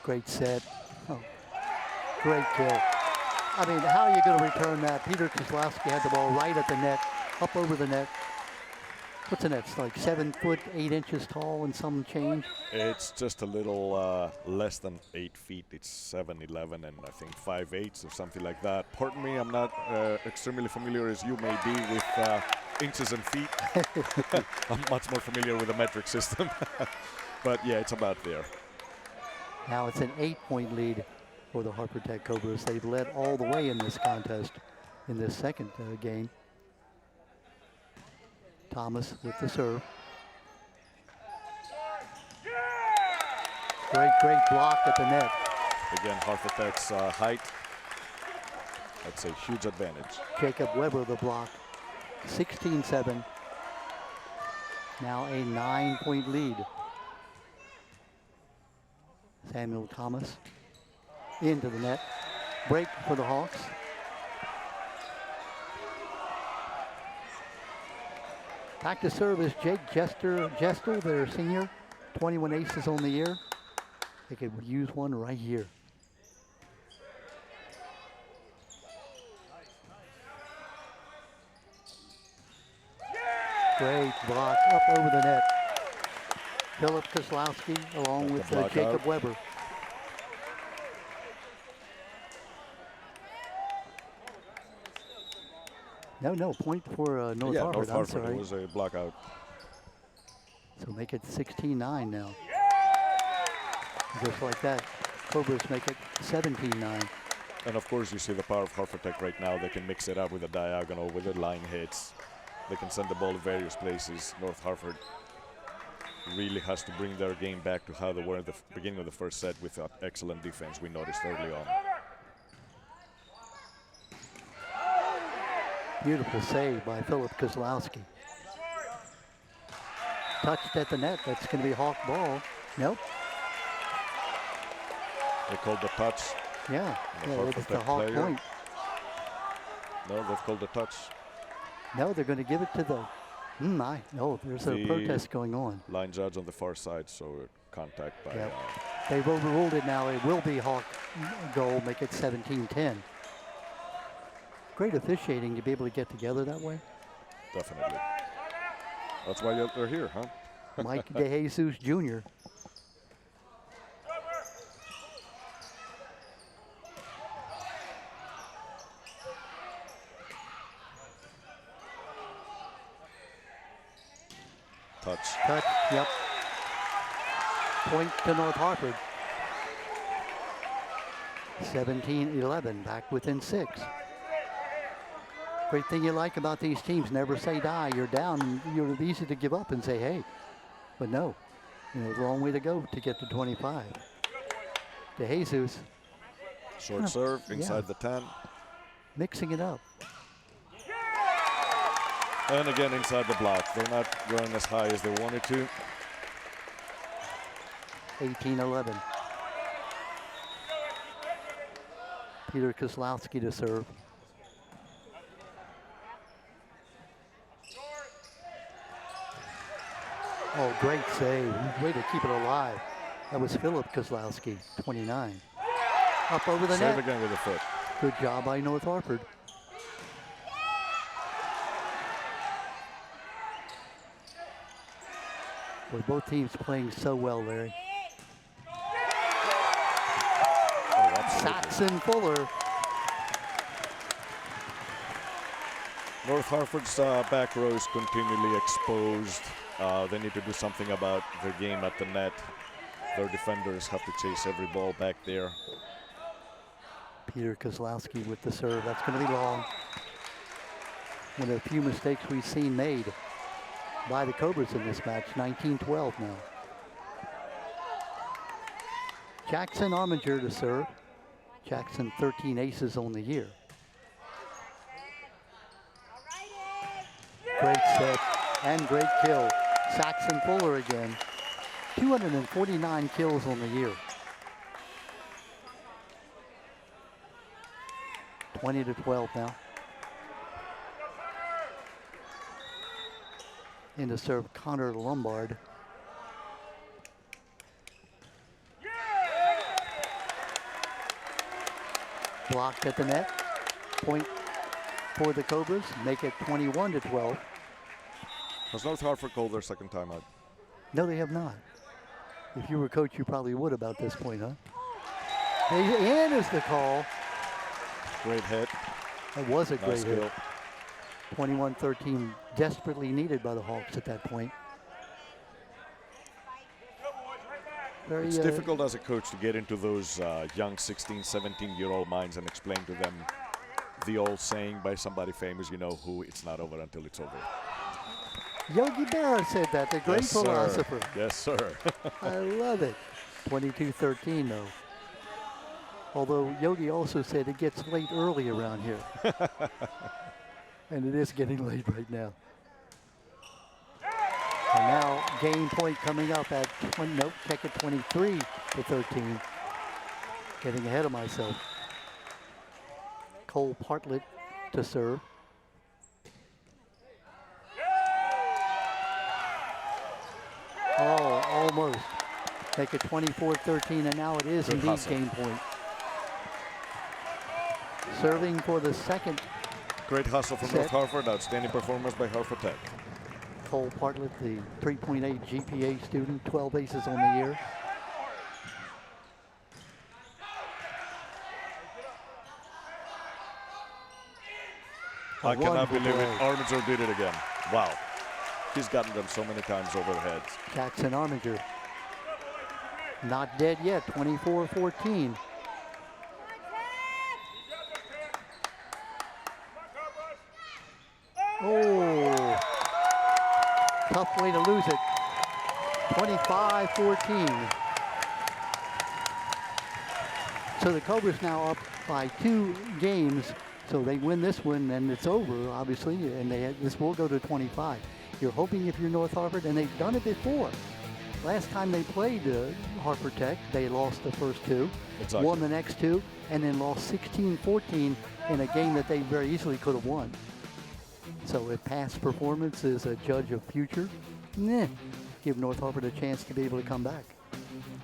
[SPEAKER 1] Great set. Oh, great kill. I mean, how are you going to return that? Peter Kozlowski had the ball right at the net, up over the net. What's the net? It's like 7 foot 8 inches tall and some change.
[SPEAKER 2] It's just a little less than 8 feet. It's 7'11" and I think 5'8" or something like that. Pardon me, I'm not extremely familiar as you may be with inches and feet. I'm much more familiar with the metric system. But yeah, it's about there.
[SPEAKER 1] Now it's an 8-point lead for the Hartford Tech Cobras. They've led all the way in this contest in this second game. Thomas with the serve. Great block at the net.
[SPEAKER 2] Again, Hartford Tech's height. That's a huge advantage.
[SPEAKER 1] Jacob Weber the block. 16-7. Now a 9-point lead. Samuel Thomas into the net. Break for the Hawks. Back to serve is Jake Gestel, their senior. 21 aces on the year. They could use one right here. Great block up over the net. Philip Kozlowski along with Jacob Weber. No, point for North Hartford.
[SPEAKER 2] North Hartford.
[SPEAKER 1] I'm sorry.
[SPEAKER 2] It was a block out.
[SPEAKER 1] So make it 16-9 now. Just like that, Cobras make it 17-9.
[SPEAKER 2] And of course, you see the power of Hartford Tech right now. They can mix it up with a diagonal, with the line hits. They can send the ball to various places. North Hartford really has to bring their game back to how they were at the beginning of the first set with that excellent defense we noticed early on.
[SPEAKER 1] Beautiful save by Philip Kozlowski. Touched at the net. That's going to be Hawk ball. Nope.
[SPEAKER 2] They called the touch.
[SPEAKER 1] Yeah, it's the Hawk
[SPEAKER 2] player.
[SPEAKER 1] point.
[SPEAKER 2] No, they've called the touch.
[SPEAKER 1] No, they're going to give it to the... No, there's a protest going on.
[SPEAKER 2] Line judge on the far side, so contact by...
[SPEAKER 1] Yep. They've overruled it now. It will be Hawk goal, make it 17-10. Great officiating to be able to get together that way.
[SPEAKER 2] Definitely. That's why they're here, huh?
[SPEAKER 1] Mike DeJesus Jr. Touch, yep. Point to North Hartford. 17-11, back within 6. Great thing you like about these teams, never say die. You're down, you're easy to give up and say, hey. But no, long way to go to get to 25. DeJesus.
[SPEAKER 2] Short serve inside the 10.
[SPEAKER 1] Mixing it up.
[SPEAKER 2] And again inside the block. They're not going as high as they wanted to.
[SPEAKER 1] 18-11. Peter Kozlowski to serve. Oh, great save. Way to keep it alive. That was Philip Kozlowski, 29. Up over the net.
[SPEAKER 2] Save again with the foot.
[SPEAKER 1] Good job by North Hartford. Well, both teams playing so well, Larry. Saxon Fuller.
[SPEAKER 2] North Hartford's back row is continually exposed. They need to do something about their game at the net. Their defenders have to chase every ball back there.
[SPEAKER 1] Peter Kozlowski with the serve. That's going to be long. One of the few mistakes we've seen made by the Cobras in this match. 19-12 now. Jackson Arminger to serve. Jackson 13 aces on the year. Great set and great kill. Saxon Fuller again. 249 kills on the year. 20-12 now. In to serve Connor Lombard. Blocked at the net. Point for the Cobras. Make it 21-12.
[SPEAKER 2] Has North Hartford called their second timeout?
[SPEAKER 1] No, they have not. If you were coach, you probably would about this point, huh? And is the call.
[SPEAKER 2] Great hit.
[SPEAKER 1] That was a great
[SPEAKER 2] Nice
[SPEAKER 1] hit.
[SPEAKER 2] kill.
[SPEAKER 1] 21-13, desperately needed by the Hawks at that point. Very,
[SPEAKER 2] It's difficult as a coach to get into those young 16, 17-year-old minds and explain to them the old saying by somebody famous, you know, who it's not over until it's over.
[SPEAKER 1] Yogi Berra said that, the great
[SPEAKER 2] Yes,
[SPEAKER 1] philosopher.
[SPEAKER 2] Sir. Yes, sir.
[SPEAKER 1] I love it. 22-13, though. Although Yogi also said it gets late early around here. And it is getting late right now. And now game point coming up at 20, nope, check it 23-13. Getting ahead of myself. Cole Bartlett to serve. Oh, almost. Make it 24-13, and now it is
[SPEAKER 2] Good
[SPEAKER 1] indeed
[SPEAKER 2] hustle.
[SPEAKER 1] game point. Serving for the second.
[SPEAKER 2] Great hustle from
[SPEAKER 1] Set.
[SPEAKER 2] North Hartford. Outstanding performance by Hartford Tech.
[SPEAKER 1] Cole Bartlett, the 3.8 GPA student, 12 aces on the year.
[SPEAKER 2] I cannot
[SPEAKER 1] wonderful
[SPEAKER 2] believe it.
[SPEAKER 1] play.
[SPEAKER 2] Armiger did it again. Wow. He's gotten them so many times over the heads.
[SPEAKER 1] Jackson Armiger. Not dead yet, 24-14. Oh, tough way to lose it. 25-14. So the Cobras now up by 2 games. So they win this one and it's over, obviously, and this will go to 25. You're hoping if you're North Hartford, and they've done it before. Last time they played Hartford Tech, they lost the first 2,
[SPEAKER 2] Exactly.
[SPEAKER 1] won the next 2, and then lost 16-14 in a game that they very easily could have won. So if past performance is a judge of future, give North Hartford a chance to be able to come back.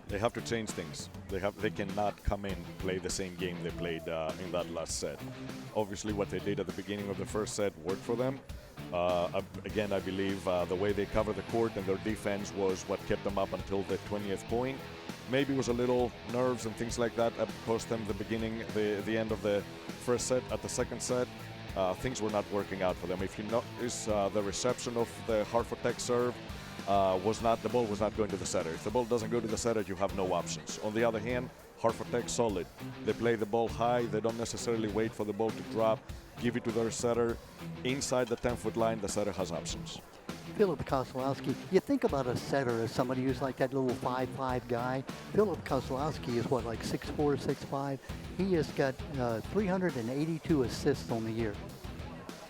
[SPEAKER 2] They have to change things. They cannot come in, play the same game they played in that last set. Obviously, what they did at the beginning of the first set worked for them. Again, I believe the way they covered the court and their defense was what kept them up until the 20th point. Maybe it was a little nerves and things like that that cost them the end of the first set. At the second set, things were not working out for them. If you notice, the reception of the Hartford Tech serve the ball was not going to the setter. If the ball doesn't go to the setter, you have no options. On the other hand, Hartford Tech solid. They play the ball high. They don't necessarily wait for the ball to drop. Give it to their setter. Inside the 10-foot line, the setter has options.
[SPEAKER 1] Philip Kozlowski, you think about a setter as somebody who's like that little 5'5" guy. Philip Kozlowski is what, like 6'4", 6'5"? He has got 382 assists on the year.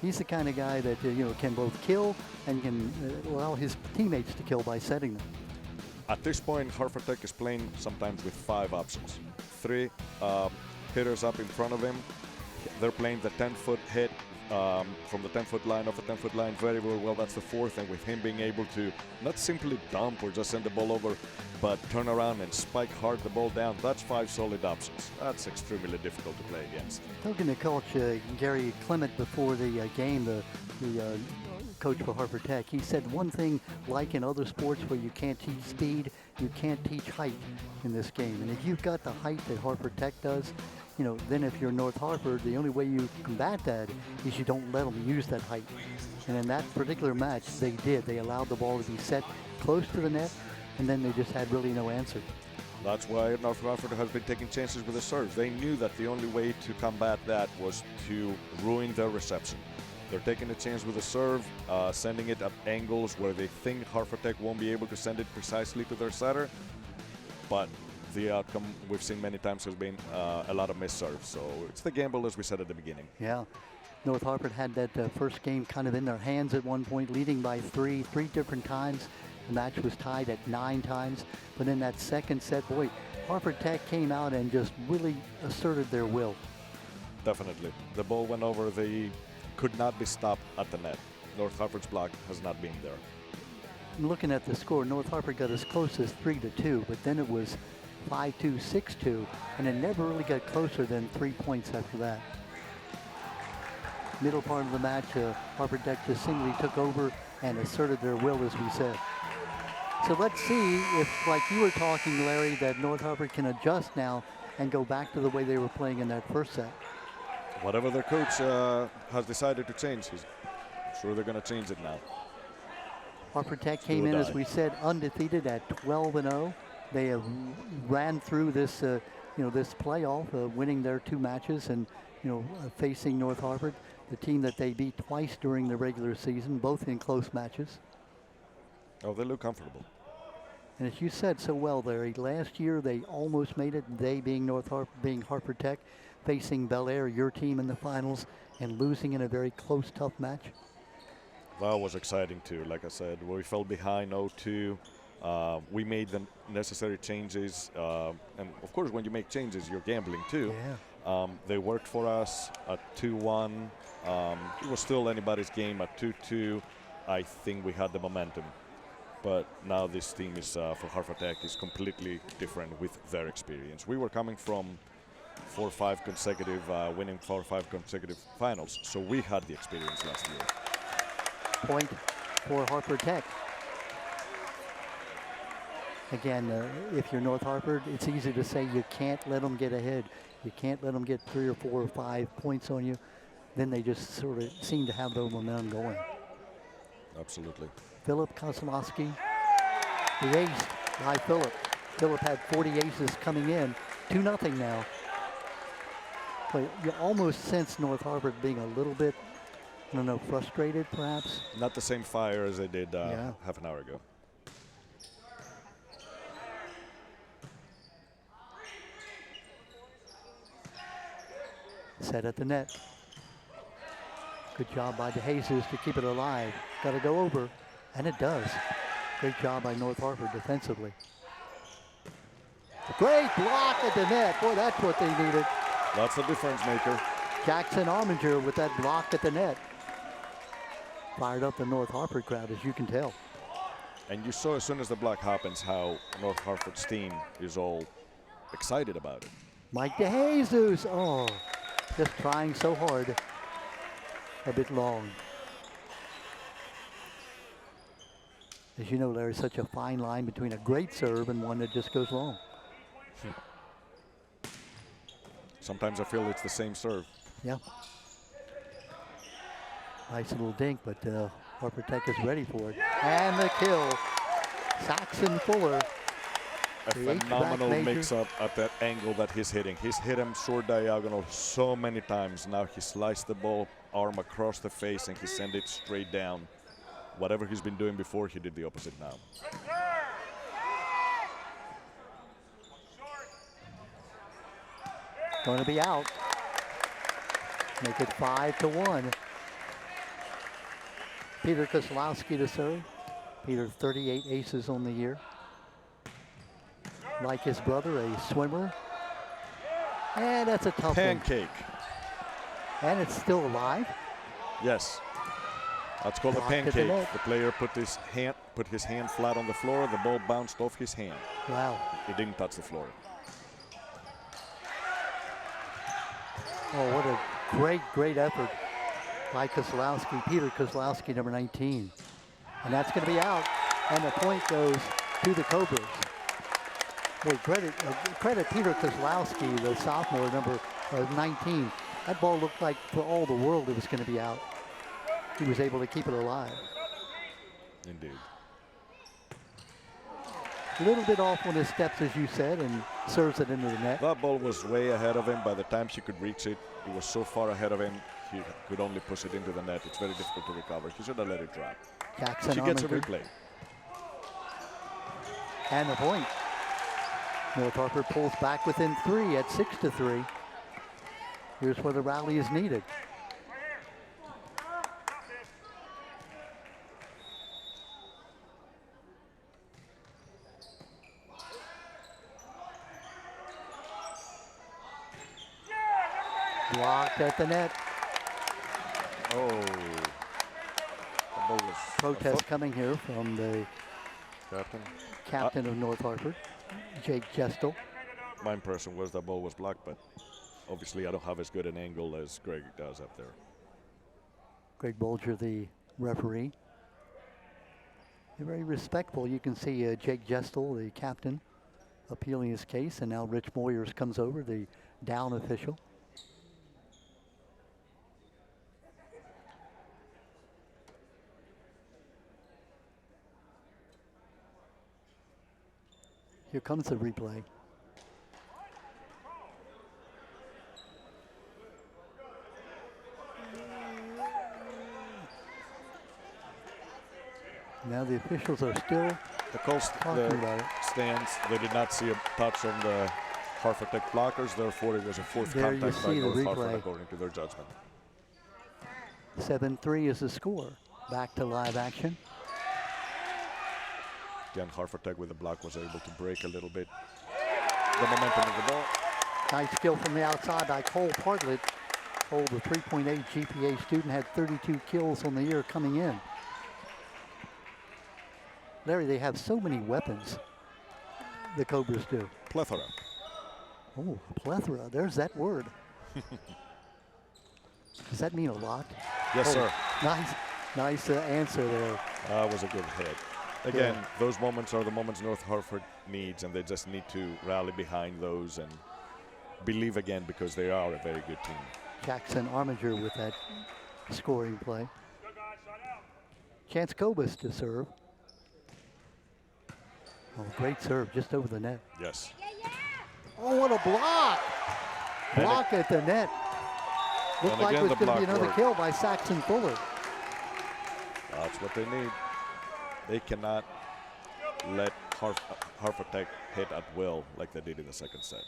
[SPEAKER 1] He's the kind of guy that can both kill and can allow his teammates to kill by setting them.
[SPEAKER 2] At this point, Hartford Tech is playing sometimes with 5 options. 3 hitters up in front of him. They're playing the 10-foot hit from the 10-foot line, off the 10-foot line very, very well. That's the 4th, and with him being able to not simply dump or just send the ball over, but turn around and spike hard the ball down, that's 5 solid options. That's extremely difficult to play against.
[SPEAKER 1] Talking to Coach Gary Clement before the game, the coach for Hartford Tech, he said one thing, like in other sports where you can't teach speed, you can't teach height in this game. And if you've got the height that Hartford Tech does, then if you're North Hartford, the only way you combat that is you don't let them use that height. And in that particular match, they did. They allowed the ball to be set close to the net, and then they just had really no answer.
[SPEAKER 2] That's why North Hartford has been taking chances with the serve. They knew that the only way to combat that was to ruin their reception. They're taking a chance with the serve, sending it at angles where they think Hartford Tech won't be able to send it precisely to their setter. But the outcome we've seen many times has been a lot of missed serves. So it's the gamble, as we said at the beginning.
[SPEAKER 1] Yeah. North Harford had that first game kind of in their hands at one point, leading by three different times. The match was tied at 9 times. But in that second set, boy, Harford Tech came out and just really asserted their will.
[SPEAKER 2] Definitely. The ball went over. They could not be stopped at the net. North Harford's block has not been there.
[SPEAKER 1] Looking at the score, North Harford got as close as 3-2, but then it was 5-2, 6-2, and it never really got closer than 3 points after that. Middle part of the match, Harford Tech just simply took over and asserted their will, as we said. So let's see if, like you were talking, Larry, that North Harford can adjust now and go back to the way they were playing in that first set.
[SPEAKER 2] Whatever their coach has decided to change, I'm sure they're going to change it now.
[SPEAKER 1] Harford Tech came in, as we said, undefeated at 12-0. They have ran through this, this playoff, winning their 2 matches and, facing North Harford, the team that they beat twice during the regular season, both in close matches.
[SPEAKER 2] Oh, they look comfortable.
[SPEAKER 1] And as you said so well, Larry, last year they almost made it, they being Harford Tech, facing Bel Air, your team, in the finals, and losing in a very close, tough match.
[SPEAKER 2] That was exciting too. Like I said, we fell behind 0-2. We made the necessary changes. And of course, when you make changes, you're gambling too.
[SPEAKER 1] Yeah.
[SPEAKER 2] They worked for us at 2-1. It was still anybody's game at 2-2. I think we had the momentum. But now this team is, for Harford Tech, is completely different with their experience. We were coming from 4 or 5 consecutive, winning 4 or 5 consecutive finals. So we had the experience last year.
[SPEAKER 1] Point for Harford Tech. Again, if you're North Harford, it's easy to say you can't let them get ahead. You can't let them get 3 or 4 or 5 points on you. Then they just sort of seem to have their momentum going.
[SPEAKER 2] Absolutely.
[SPEAKER 1] Philip Kozlowski, the ace by Philip. Philip had 40 aces coming in, 2-0 now. But you almost sense North Harford being a little bit, I don't know, frustrated perhaps.
[SPEAKER 2] Not the same fire as they did half an hour ago.
[SPEAKER 1] Set at the net. Good job by DeJesus to keep it alive. Got to go over, and it does. Great job by North Harford defensively. Great block at the net. Boy, that's what they needed.
[SPEAKER 2] That's the difference maker.
[SPEAKER 1] Jackson Arminger with that block at the net. Fired up the North Harford crowd, as you can tell.
[SPEAKER 2] And you saw as soon as the block happens how North Harford's team is all excited about it.
[SPEAKER 1] Mike DeJesus, oh, just trying so hard. A bit long. As you know, Larry, such a fine line between a great serve and one that just goes long.
[SPEAKER 2] Sometimes I feel it's the same serve.
[SPEAKER 1] Yeah. Nice little dink, but Harford Tech is ready for it. And the kill. Saxon Fuller.
[SPEAKER 2] A phenomenal mix-up at that angle that he's hitting. He's hit him short diagonal so many times. Now he sliced the ball, arm across the face, and he sent it straight down. Whatever he's been doing before, he did the opposite now.
[SPEAKER 1] Going to be out. Make it 5-1. Peter Kozlowski to serve. Peter, 38 aces on the year. Like his brother, a swimmer. And that's a tough
[SPEAKER 2] pancake.
[SPEAKER 1] One. And it's still alive.
[SPEAKER 2] Yes. That's called a pancake. The player put his hand flat on the floor. The ball bounced off his hand.
[SPEAKER 1] Wow.
[SPEAKER 2] It didn't touch the floor.
[SPEAKER 1] Oh, what a great effort by Kozlowski, Peter Kozlowski, number 19. And that's going to be out. And the point goes to the Cobras. Boy, credit Peter Kozlowski, the sophomore, number 19. That ball looked like, for all the world, it was going to be out. He was able to keep it alive.
[SPEAKER 2] Indeed.
[SPEAKER 1] A little bit off on his steps, as you said, and serves it into the net.
[SPEAKER 2] That ball was way ahead of him. By the time he could reach it, it was so far ahead of him, he could only push it into the net. It's very difficult to recover. He should have let it drop.
[SPEAKER 1] Jackson
[SPEAKER 2] She gets a replay.
[SPEAKER 1] And the point. North Harford pulls back within 3 at 6-3. Here's where the rally is needed. Blocked at the net.
[SPEAKER 2] Oh. The ball was
[SPEAKER 1] Protest coming here from the captain of North Harford, Jake Gestel.
[SPEAKER 2] My impression was the ball was blocked, but obviously I don't have as good an angle as Greg does up there.
[SPEAKER 1] Greg Bolger, the referee. They're very respectful. You can see Jake Gestel, the captain, appealing his case, and now Rich Moyers comes over, the down official. Here comes the replay. Now the officials are still
[SPEAKER 2] The calls
[SPEAKER 1] talking about it.
[SPEAKER 2] stands. They did not see a touch on the Harford Tech blockers, therefore it was a fourth
[SPEAKER 1] There you
[SPEAKER 2] contact by
[SPEAKER 1] see the
[SPEAKER 2] North Harford
[SPEAKER 1] replay.
[SPEAKER 2] according to their judgment.
[SPEAKER 1] 7-3 is the score. Back to live action.
[SPEAKER 2] Again, Harford Tech with the block was able to break a little bit the momentum of the ball.
[SPEAKER 1] Nice skill from the outside by Cole Bartlett. Cole, the 3.8 GPA student, had 32 kills on the year coming in. Larry, they have so many weapons, the Cobras do.
[SPEAKER 2] Plethora.
[SPEAKER 1] Oh, plethora, there's that word. Does that mean a lot?
[SPEAKER 2] Yes,
[SPEAKER 1] Oh,
[SPEAKER 2] sir.
[SPEAKER 1] Nice answer there.
[SPEAKER 2] That was a good hit. Again, those moments are the moments North Harford needs, and they just need to rally behind those and believe again, because they are a very good team.
[SPEAKER 1] Jackson Armiger with that scoring play. Chance Cobus to serve. Oh, great serve, just over the net.
[SPEAKER 2] Yes.
[SPEAKER 1] Oh, what a block! Block at the net. Looked like it was going to be another kill by Saxon Fuller.
[SPEAKER 2] That's what they need. They cannot let Harford Tech hit at will like they did in the second set.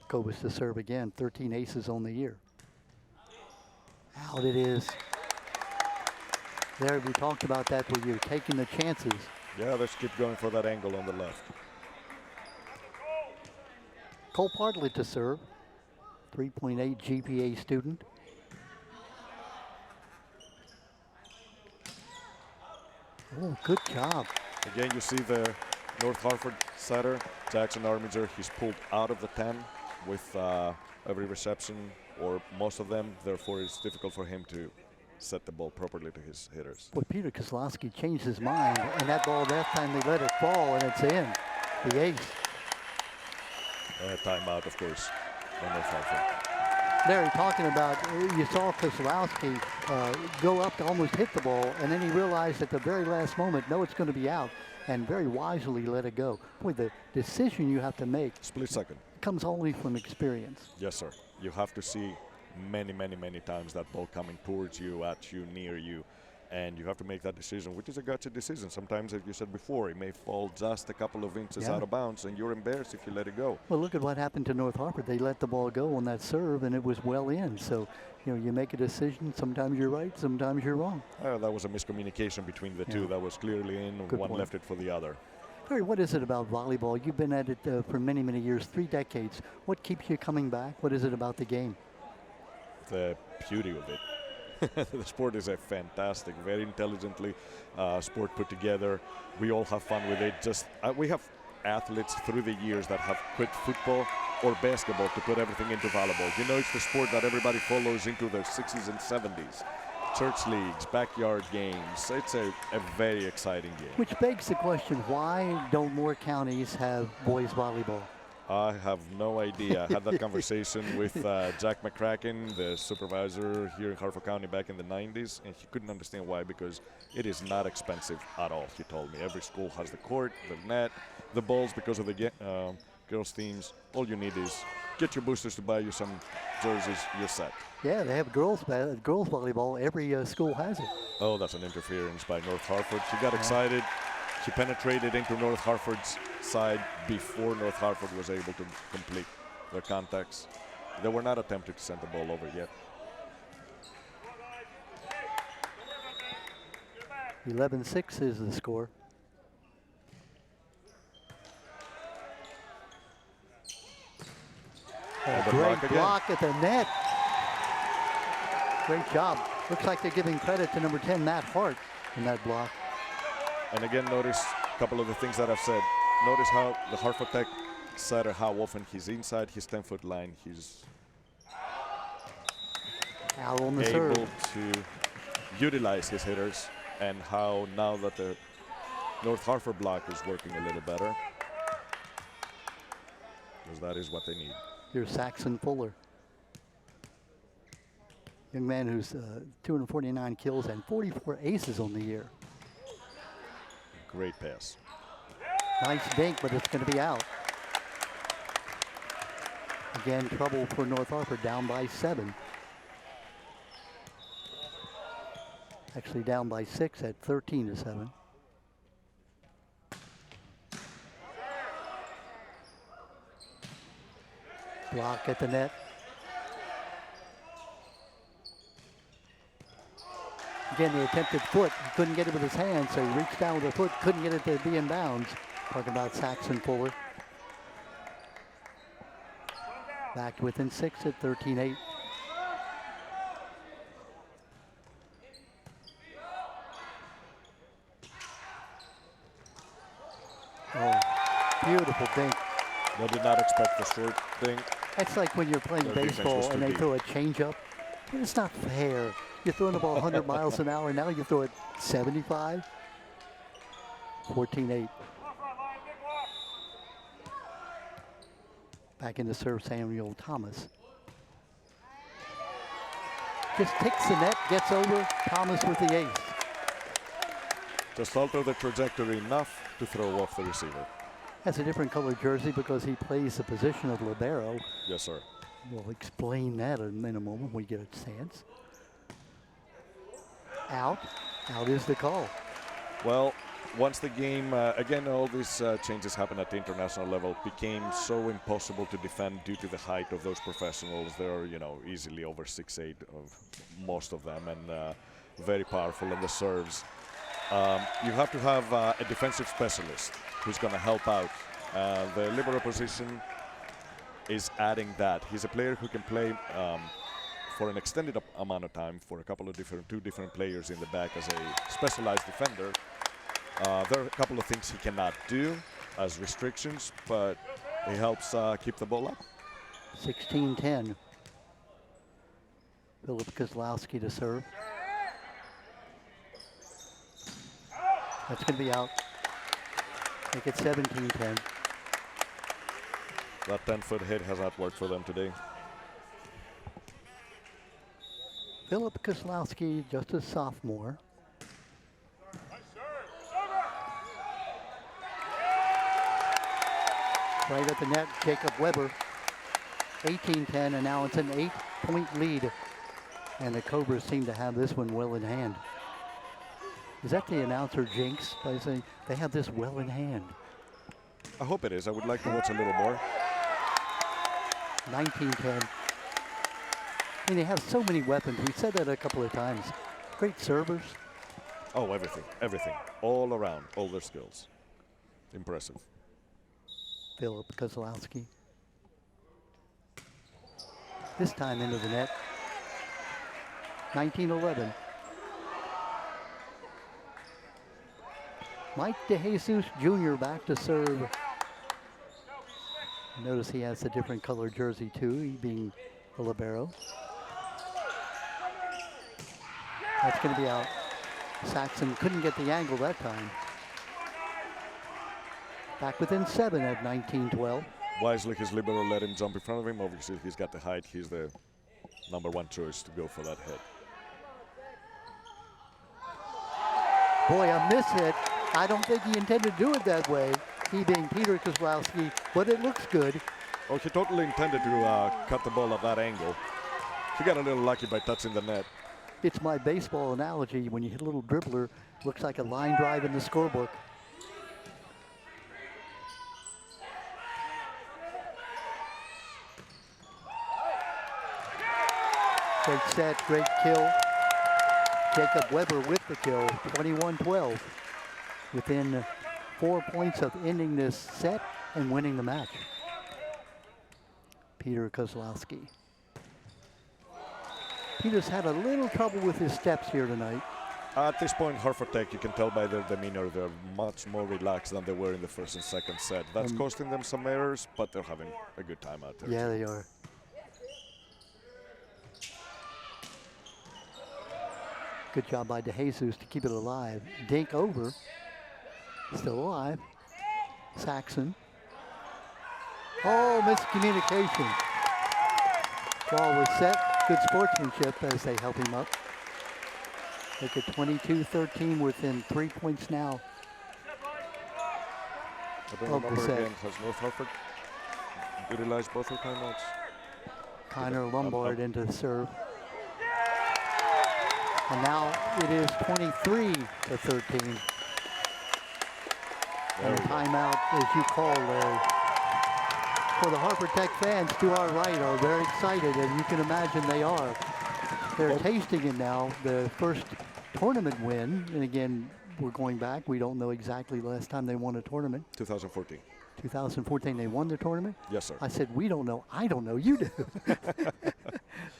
[SPEAKER 1] Cobus to serve again, 13 aces on the year. Out it is. There, we talked about that where you're taking the chances.
[SPEAKER 2] Yeah, let's keep going for that angle on the left.
[SPEAKER 1] Cole Bartlett to serve, 3.8 GPA student. Oh, good job.
[SPEAKER 2] Again, you see the North Harford setter, Jackson Armiger. He's pulled out of the 10 with every reception, or most of them. Therefore, it's difficult for him to set the ball properly to his hitters.
[SPEAKER 1] Boy, Peter Kozlowski changed his mind, and that ball that time they let it fall, and it's in. The ace.
[SPEAKER 2] Timeout, of course, on North Harford.
[SPEAKER 1] Larry, talking about, you saw Kozlowski go up to almost hit the ball, and then he realized at the very last moment, no, it's going to be out, and very wisely let it go. Boy, the decision you have to make.
[SPEAKER 2] Split second.
[SPEAKER 1] Comes only from experience.
[SPEAKER 2] Yes, sir. You have to see many, many, many times that ball coming towards you, at you, near you, and you have to make that decision, which is a gutsy decision. Sometimes, as you said before, it may fall just a couple of inches out of bounds, and you're embarrassed if you let it go.
[SPEAKER 1] Well, look at what happened to North Harford. They let the ball go on that serve, and it was well in. So, you know, you make a decision. Sometimes you're right, sometimes you're wrong.
[SPEAKER 2] That was a miscommunication between the two. That was clearly in.
[SPEAKER 1] Good
[SPEAKER 2] one
[SPEAKER 1] point.
[SPEAKER 2] left it for the other.
[SPEAKER 1] Larry, what is it about volleyball? You've been at it for many, many years, 3 decades. What keeps you coming back? What is it about the game?
[SPEAKER 2] The beauty of it. The sport is a fantastic, very intelligently sport put together. We all have fun with it. Just we have athletes through the years that have quit football or basketball to put everything into volleyball. You know, it's the sport that everybody follows into their 60s and 70s. Church leagues, backyard games. It's a very exciting game.
[SPEAKER 1] Which begs the question, why don't more counties have boys volleyball?
[SPEAKER 2] I have no idea. I had that conversation with Jack McCracken, the supervisor here in Harford County back in the 90s, and he couldn't understand why, because it is not expensive at all, he told me. Every school has the court, the net, the balls because of the girls' teams. All you need is get your boosters to buy you some jerseys, you're set.
[SPEAKER 1] Yeah, they have girls volleyball. Every school has it.
[SPEAKER 2] Oh, that's an interference by North Harford. She got excited. She penetrated into North Harford's side before North Hartford was able to complete their contacts. They were not attempting to send the ball over yet.
[SPEAKER 1] 11-6 is the score. A great block at the net. Great job. Looks like they're giving credit to number 10, Matt Hart, in that block.
[SPEAKER 2] And again, notice a couple of the things that I've said. Notice how the Hartford Tech setter, how often he's inside his 10-foot line. He's
[SPEAKER 1] out on the
[SPEAKER 2] able
[SPEAKER 1] serve
[SPEAKER 2] to utilize his hitters, and how now that the North Hartford block is working a little better, because that is what they need.
[SPEAKER 1] Here's Saxon Fuller. Young man who's 249 kills and 44 aces on the year.
[SPEAKER 2] Great pass.
[SPEAKER 1] Nice dink, but it's going to be out. Again, trouble for North Hartford, down by 7. Actually down by 6 at 13-7. Block at the net. Again, the attempted foot. He couldn't get it with his hand, so he reached down with the foot, couldn't get it to be in bounds. Talking about Saxon Fuller. Back within 6 at 13-8. Oh, beautiful dink.
[SPEAKER 2] I did not expect the short thing.
[SPEAKER 1] That's like when you're playing baseball and they throw a changeup. It's not fair. You're throwing the ball 100 miles an hour, now you throw it 75. 14-8. Back in the serve, Samuel Thomas. Just ticks the net, gets over. Thomas with the ace.
[SPEAKER 2] Just alter the trajectory enough to throw off the receiver.
[SPEAKER 1] Has a different color jersey because he plays the position of libero.
[SPEAKER 2] Yes, sir.
[SPEAKER 1] We'll explain that in a moment when we get a chance. Out. Out is the call.
[SPEAKER 2] Well, once the game, again, all these changes happen at the international level, became so impossible to defend due to the height of those professionals. They're, you know, easily over 6'8", of most of them, and very powerful in the serves. You have to have a defensive specialist who's going to help out. The libero position is adding that. He's a player who can play for an extended amount of time for a couple of two different players in the back as a specialized defender. There are a couple of things he cannot do as restrictions, but he helps keep the ball up.
[SPEAKER 1] 16-10. Philip Kozlowski to serve. That's going to be out. Make it 17-10.
[SPEAKER 2] That 10-foot hit has not worked for them today.
[SPEAKER 1] Philip Kozlowski, just a sophomore. Right at the net, Jacob Weber. 18-10, and now it's an 8-point lead. And the Cobras seem to have this one well in hand. Is that the announcer jinx by saying they have this well in hand?
[SPEAKER 2] I hope it is. I would like to watch a little more.
[SPEAKER 1] 19-10. I mean, they have so many weapons. We said that a couple of times. Great servers.
[SPEAKER 2] Oh, everything, everything. All around, all their skills. Impressive.
[SPEAKER 1] Philip Kozlowski. This time into the net. 19-11. Mike DeJesus Jr. back to serve. Notice he has a different color jersey too, he being a libero. That's going to be out. Saxon couldn't get the angle that time. Back within 7 at 19-12.
[SPEAKER 2] Wisely, his libero let him jump in front of him. Obviously, he's got the height. He's the #1 choice to go for that hit.
[SPEAKER 1] Boy, a miss hit. I don't think he intended to do it that way, he being Peter Kozlowski, but it looks good.
[SPEAKER 2] Oh, he totally intended to cut the ball at that angle. He got a little lucky by touching the net.
[SPEAKER 1] It's my baseball analogy. When you hit a little dribbler, looks like a line drive in the scorebook. Great set, great kill. Jacob Weber with the kill, 21-12. Within 4 points of ending this set and winning the match. Peter Kozlowski. Peter's had a little trouble with his steps here tonight.
[SPEAKER 2] At this point, Hartford Tech, you can tell by their demeanor, they're much more relaxed than they were in the first and second set. That's costing them some errors, but they're having a good time out there.
[SPEAKER 1] Yeah, they are. Good job by DeJesus to keep it alive. Dink over. Still alive. Saxon. Oh, miscommunication. Ball was set. Good sportsmanship as they help him up. Look at 22-13 within 3 points now.
[SPEAKER 2] Again, has North Hartford utilized both their timeouts?
[SPEAKER 1] Kiner Lombard into the serve. And now it is 23-13. And a timeout, as you call, Larry. For the Hartford Tech fans to our right are very excited, and you can imagine they are. They're tasting it now, the first tournament win. And again, we're going back. We don't know exactly the last time they won a tournament.
[SPEAKER 2] 2014.
[SPEAKER 1] 2014, they won the tournament?
[SPEAKER 2] Yes, sir.
[SPEAKER 1] I said, we don't know. I don't know. You do.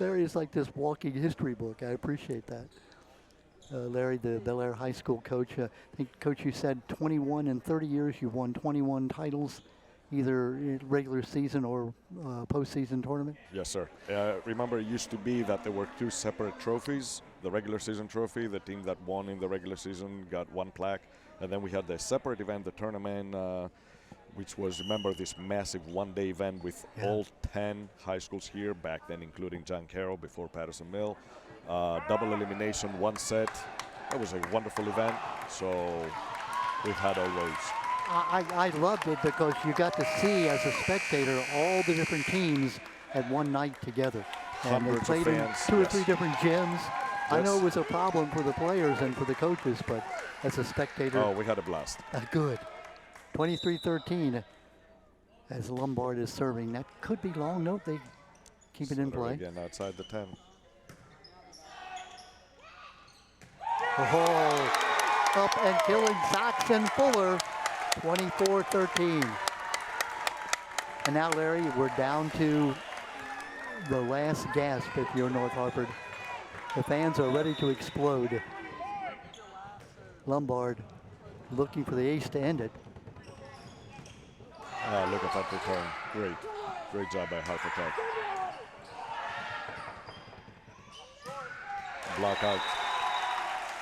[SPEAKER 1] Larry is like this walking history book. I appreciate that. Larry, the Bel Air High School coach. I think, Coach, you said 21 in 30 years. You've won 21 titles, either in regular season or postseason tournament?
[SPEAKER 2] Yes, sir. Remember, it used to be that there were two separate trophies. The regular season trophy, the team that won in the regular season got one plaque. And then we had the separate event, the tournament, which was, remember, this massive one-day event with all 10 high schools here, back then including John Carroll before Patterson Mill. Double elimination, one set. That was a wonderful event. So we've had all those.
[SPEAKER 1] I loved it because you got to see, as a spectator, all the different teams at one night together. And they played in two or three different gyms. I know it was a problem for the players and for the coaches, but as a spectator.
[SPEAKER 2] Oh, we had a blast.
[SPEAKER 1] Good. 23-13 as Lombard is serving. That could be long. Note they keep it in play.
[SPEAKER 2] Again, outside the 10.
[SPEAKER 1] Oh, up and killing Saxon Fuller, 24-13. And now, Larry, we're down to the last gasp if you're North Hartford. The fans are ready to explode. Lombard looking for the ace to end it.
[SPEAKER 2] Look at that return. Great job by Hartford Tech. Block out.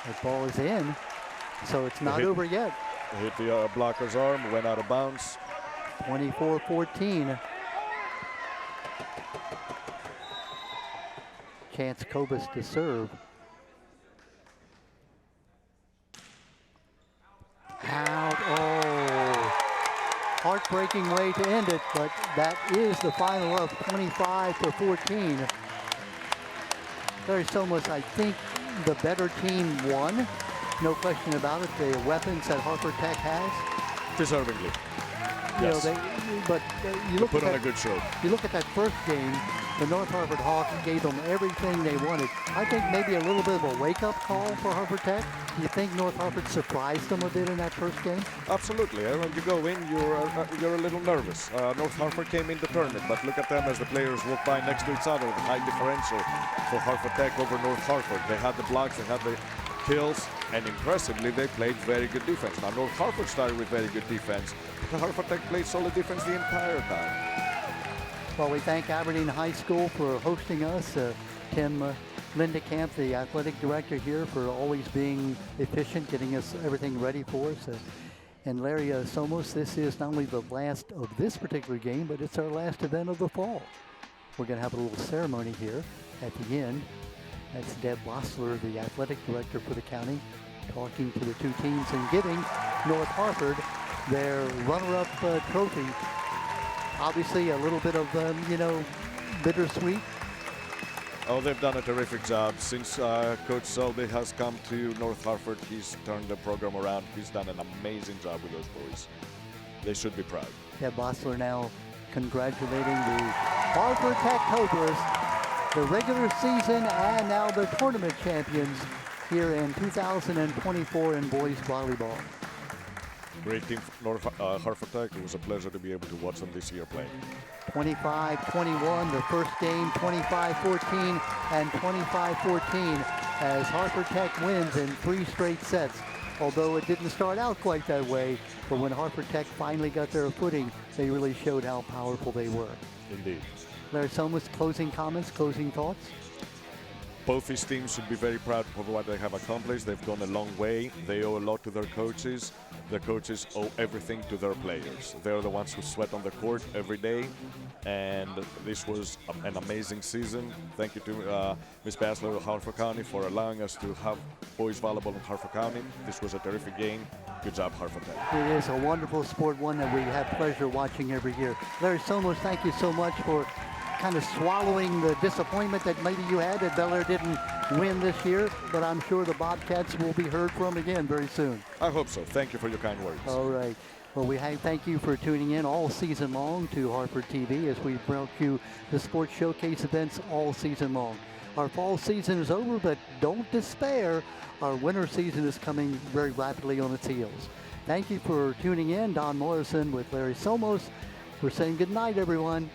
[SPEAKER 1] That ball is in, so it's not over yet.
[SPEAKER 2] Hit the blocker's arm, went out of bounds.
[SPEAKER 1] 24-14. Chance Kobus to serve. Out. Oh. Heartbreaking way to end it, but that is the final of 25-14. Very Somos, I think the better team won. No question about it. The weapons that Hartford Tech has.
[SPEAKER 2] Deservingly.
[SPEAKER 1] You
[SPEAKER 2] Yes.
[SPEAKER 1] know, you look
[SPEAKER 2] put
[SPEAKER 1] at
[SPEAKER 2] on
[SPEAKER 1] that,
[SPEAKER 2] a good show.
[SPEAKER 1] You look at that first game, the North Hartford Hawks gave them everything they wanted. I think maybe a little bit of a wake-up call for Hartford Tech. Do you think North Hartford surprised them a bit in that first game?
[SPEAKER 2] Absolutely. When you go in, you're a little nervous. North Hartford came in the tournament, but look at them as the players walk by next to each other. The high differential for Hartford Tech over North Hartford. They had the blocks, they had the kills, and impressively, they played very good defense. Now, North Hartford started with very good defense, but Hartford Tech played solid defense the entire time.
[SPEAKER 1] Well, we thank Aberdeen High School for hosting us. Tim Lindekamp, the athletic director here, for always being efficient, getting us everything ready for us. And Larry Somos, this is not only the last of this particular game, but it's our last event of the fall. We're going to have a little ceremony here at the end. That's Deb Bossler, the athletic director for the county, talking to the two teams and giving North Hartford their runner-up trophy. Obviously, a little bit of, bittersweet.
[SPEAKER 2] Oh, they've done a terrific job. Since Coach Selby has come to North Hartford, he's turned the program around. He's done an amazing job with those boys. They should be proud.
[SPEAKER 1] Deb Bossler now congratulating the Hartford Tech Cobras the regular season and now the tournament champions here in 2024 in boys volleyball.
[SPEAKER 2] Great team, North Hartford Tech. It was a pleasure to be able to watch them this year play.
[SPEAKER 1] 25-21, the first game 25-14 and 25-14 as Hartford Tech wins in 3 straight sets. Although it didn't start out quite that way, but when Hartford Tech finally got their footing, they really showed how powerful they were.
[SPEAKER 2] Indeed.
[SPEAKER 1] Larry Somas, closing comments, closing thoughts?
[SPEAKER 2] Both these teams should be very proud of what they have accomplished. They've gone a long way. They owe a lot to their coaches. The coaches owe everything to their players. They're the ones who sweat on the court every day. And this was an amazing season. Thank you to Ms. Bassler of Hartford County for allowing us to have boys volleyball in Hartford County. This was a terrific game. Good job, Hartford Tech.
[SPEAKER 1] It is a wonderful sport, one that we have pleasure watching every year. Larry Somas, thank you so much for kind of swallowing the disappointment that maybe you had that Bel Air didn't win this year, but I'm sure the Bobcats will be heard from again very soon.
[SPEAKER 2] I hope so. Thank you for your kind words.
[SPEAKER 1] All right. Well, we thank you for tuning in all season long to Harford TV as we brought you the sports showcase events all season long. Our fall season is over, but don't despair. Our winter season is coming very rapidly on its heels. Thank you for tuning in. Don Morrison with Larry Somos. We're saying good night, everyone.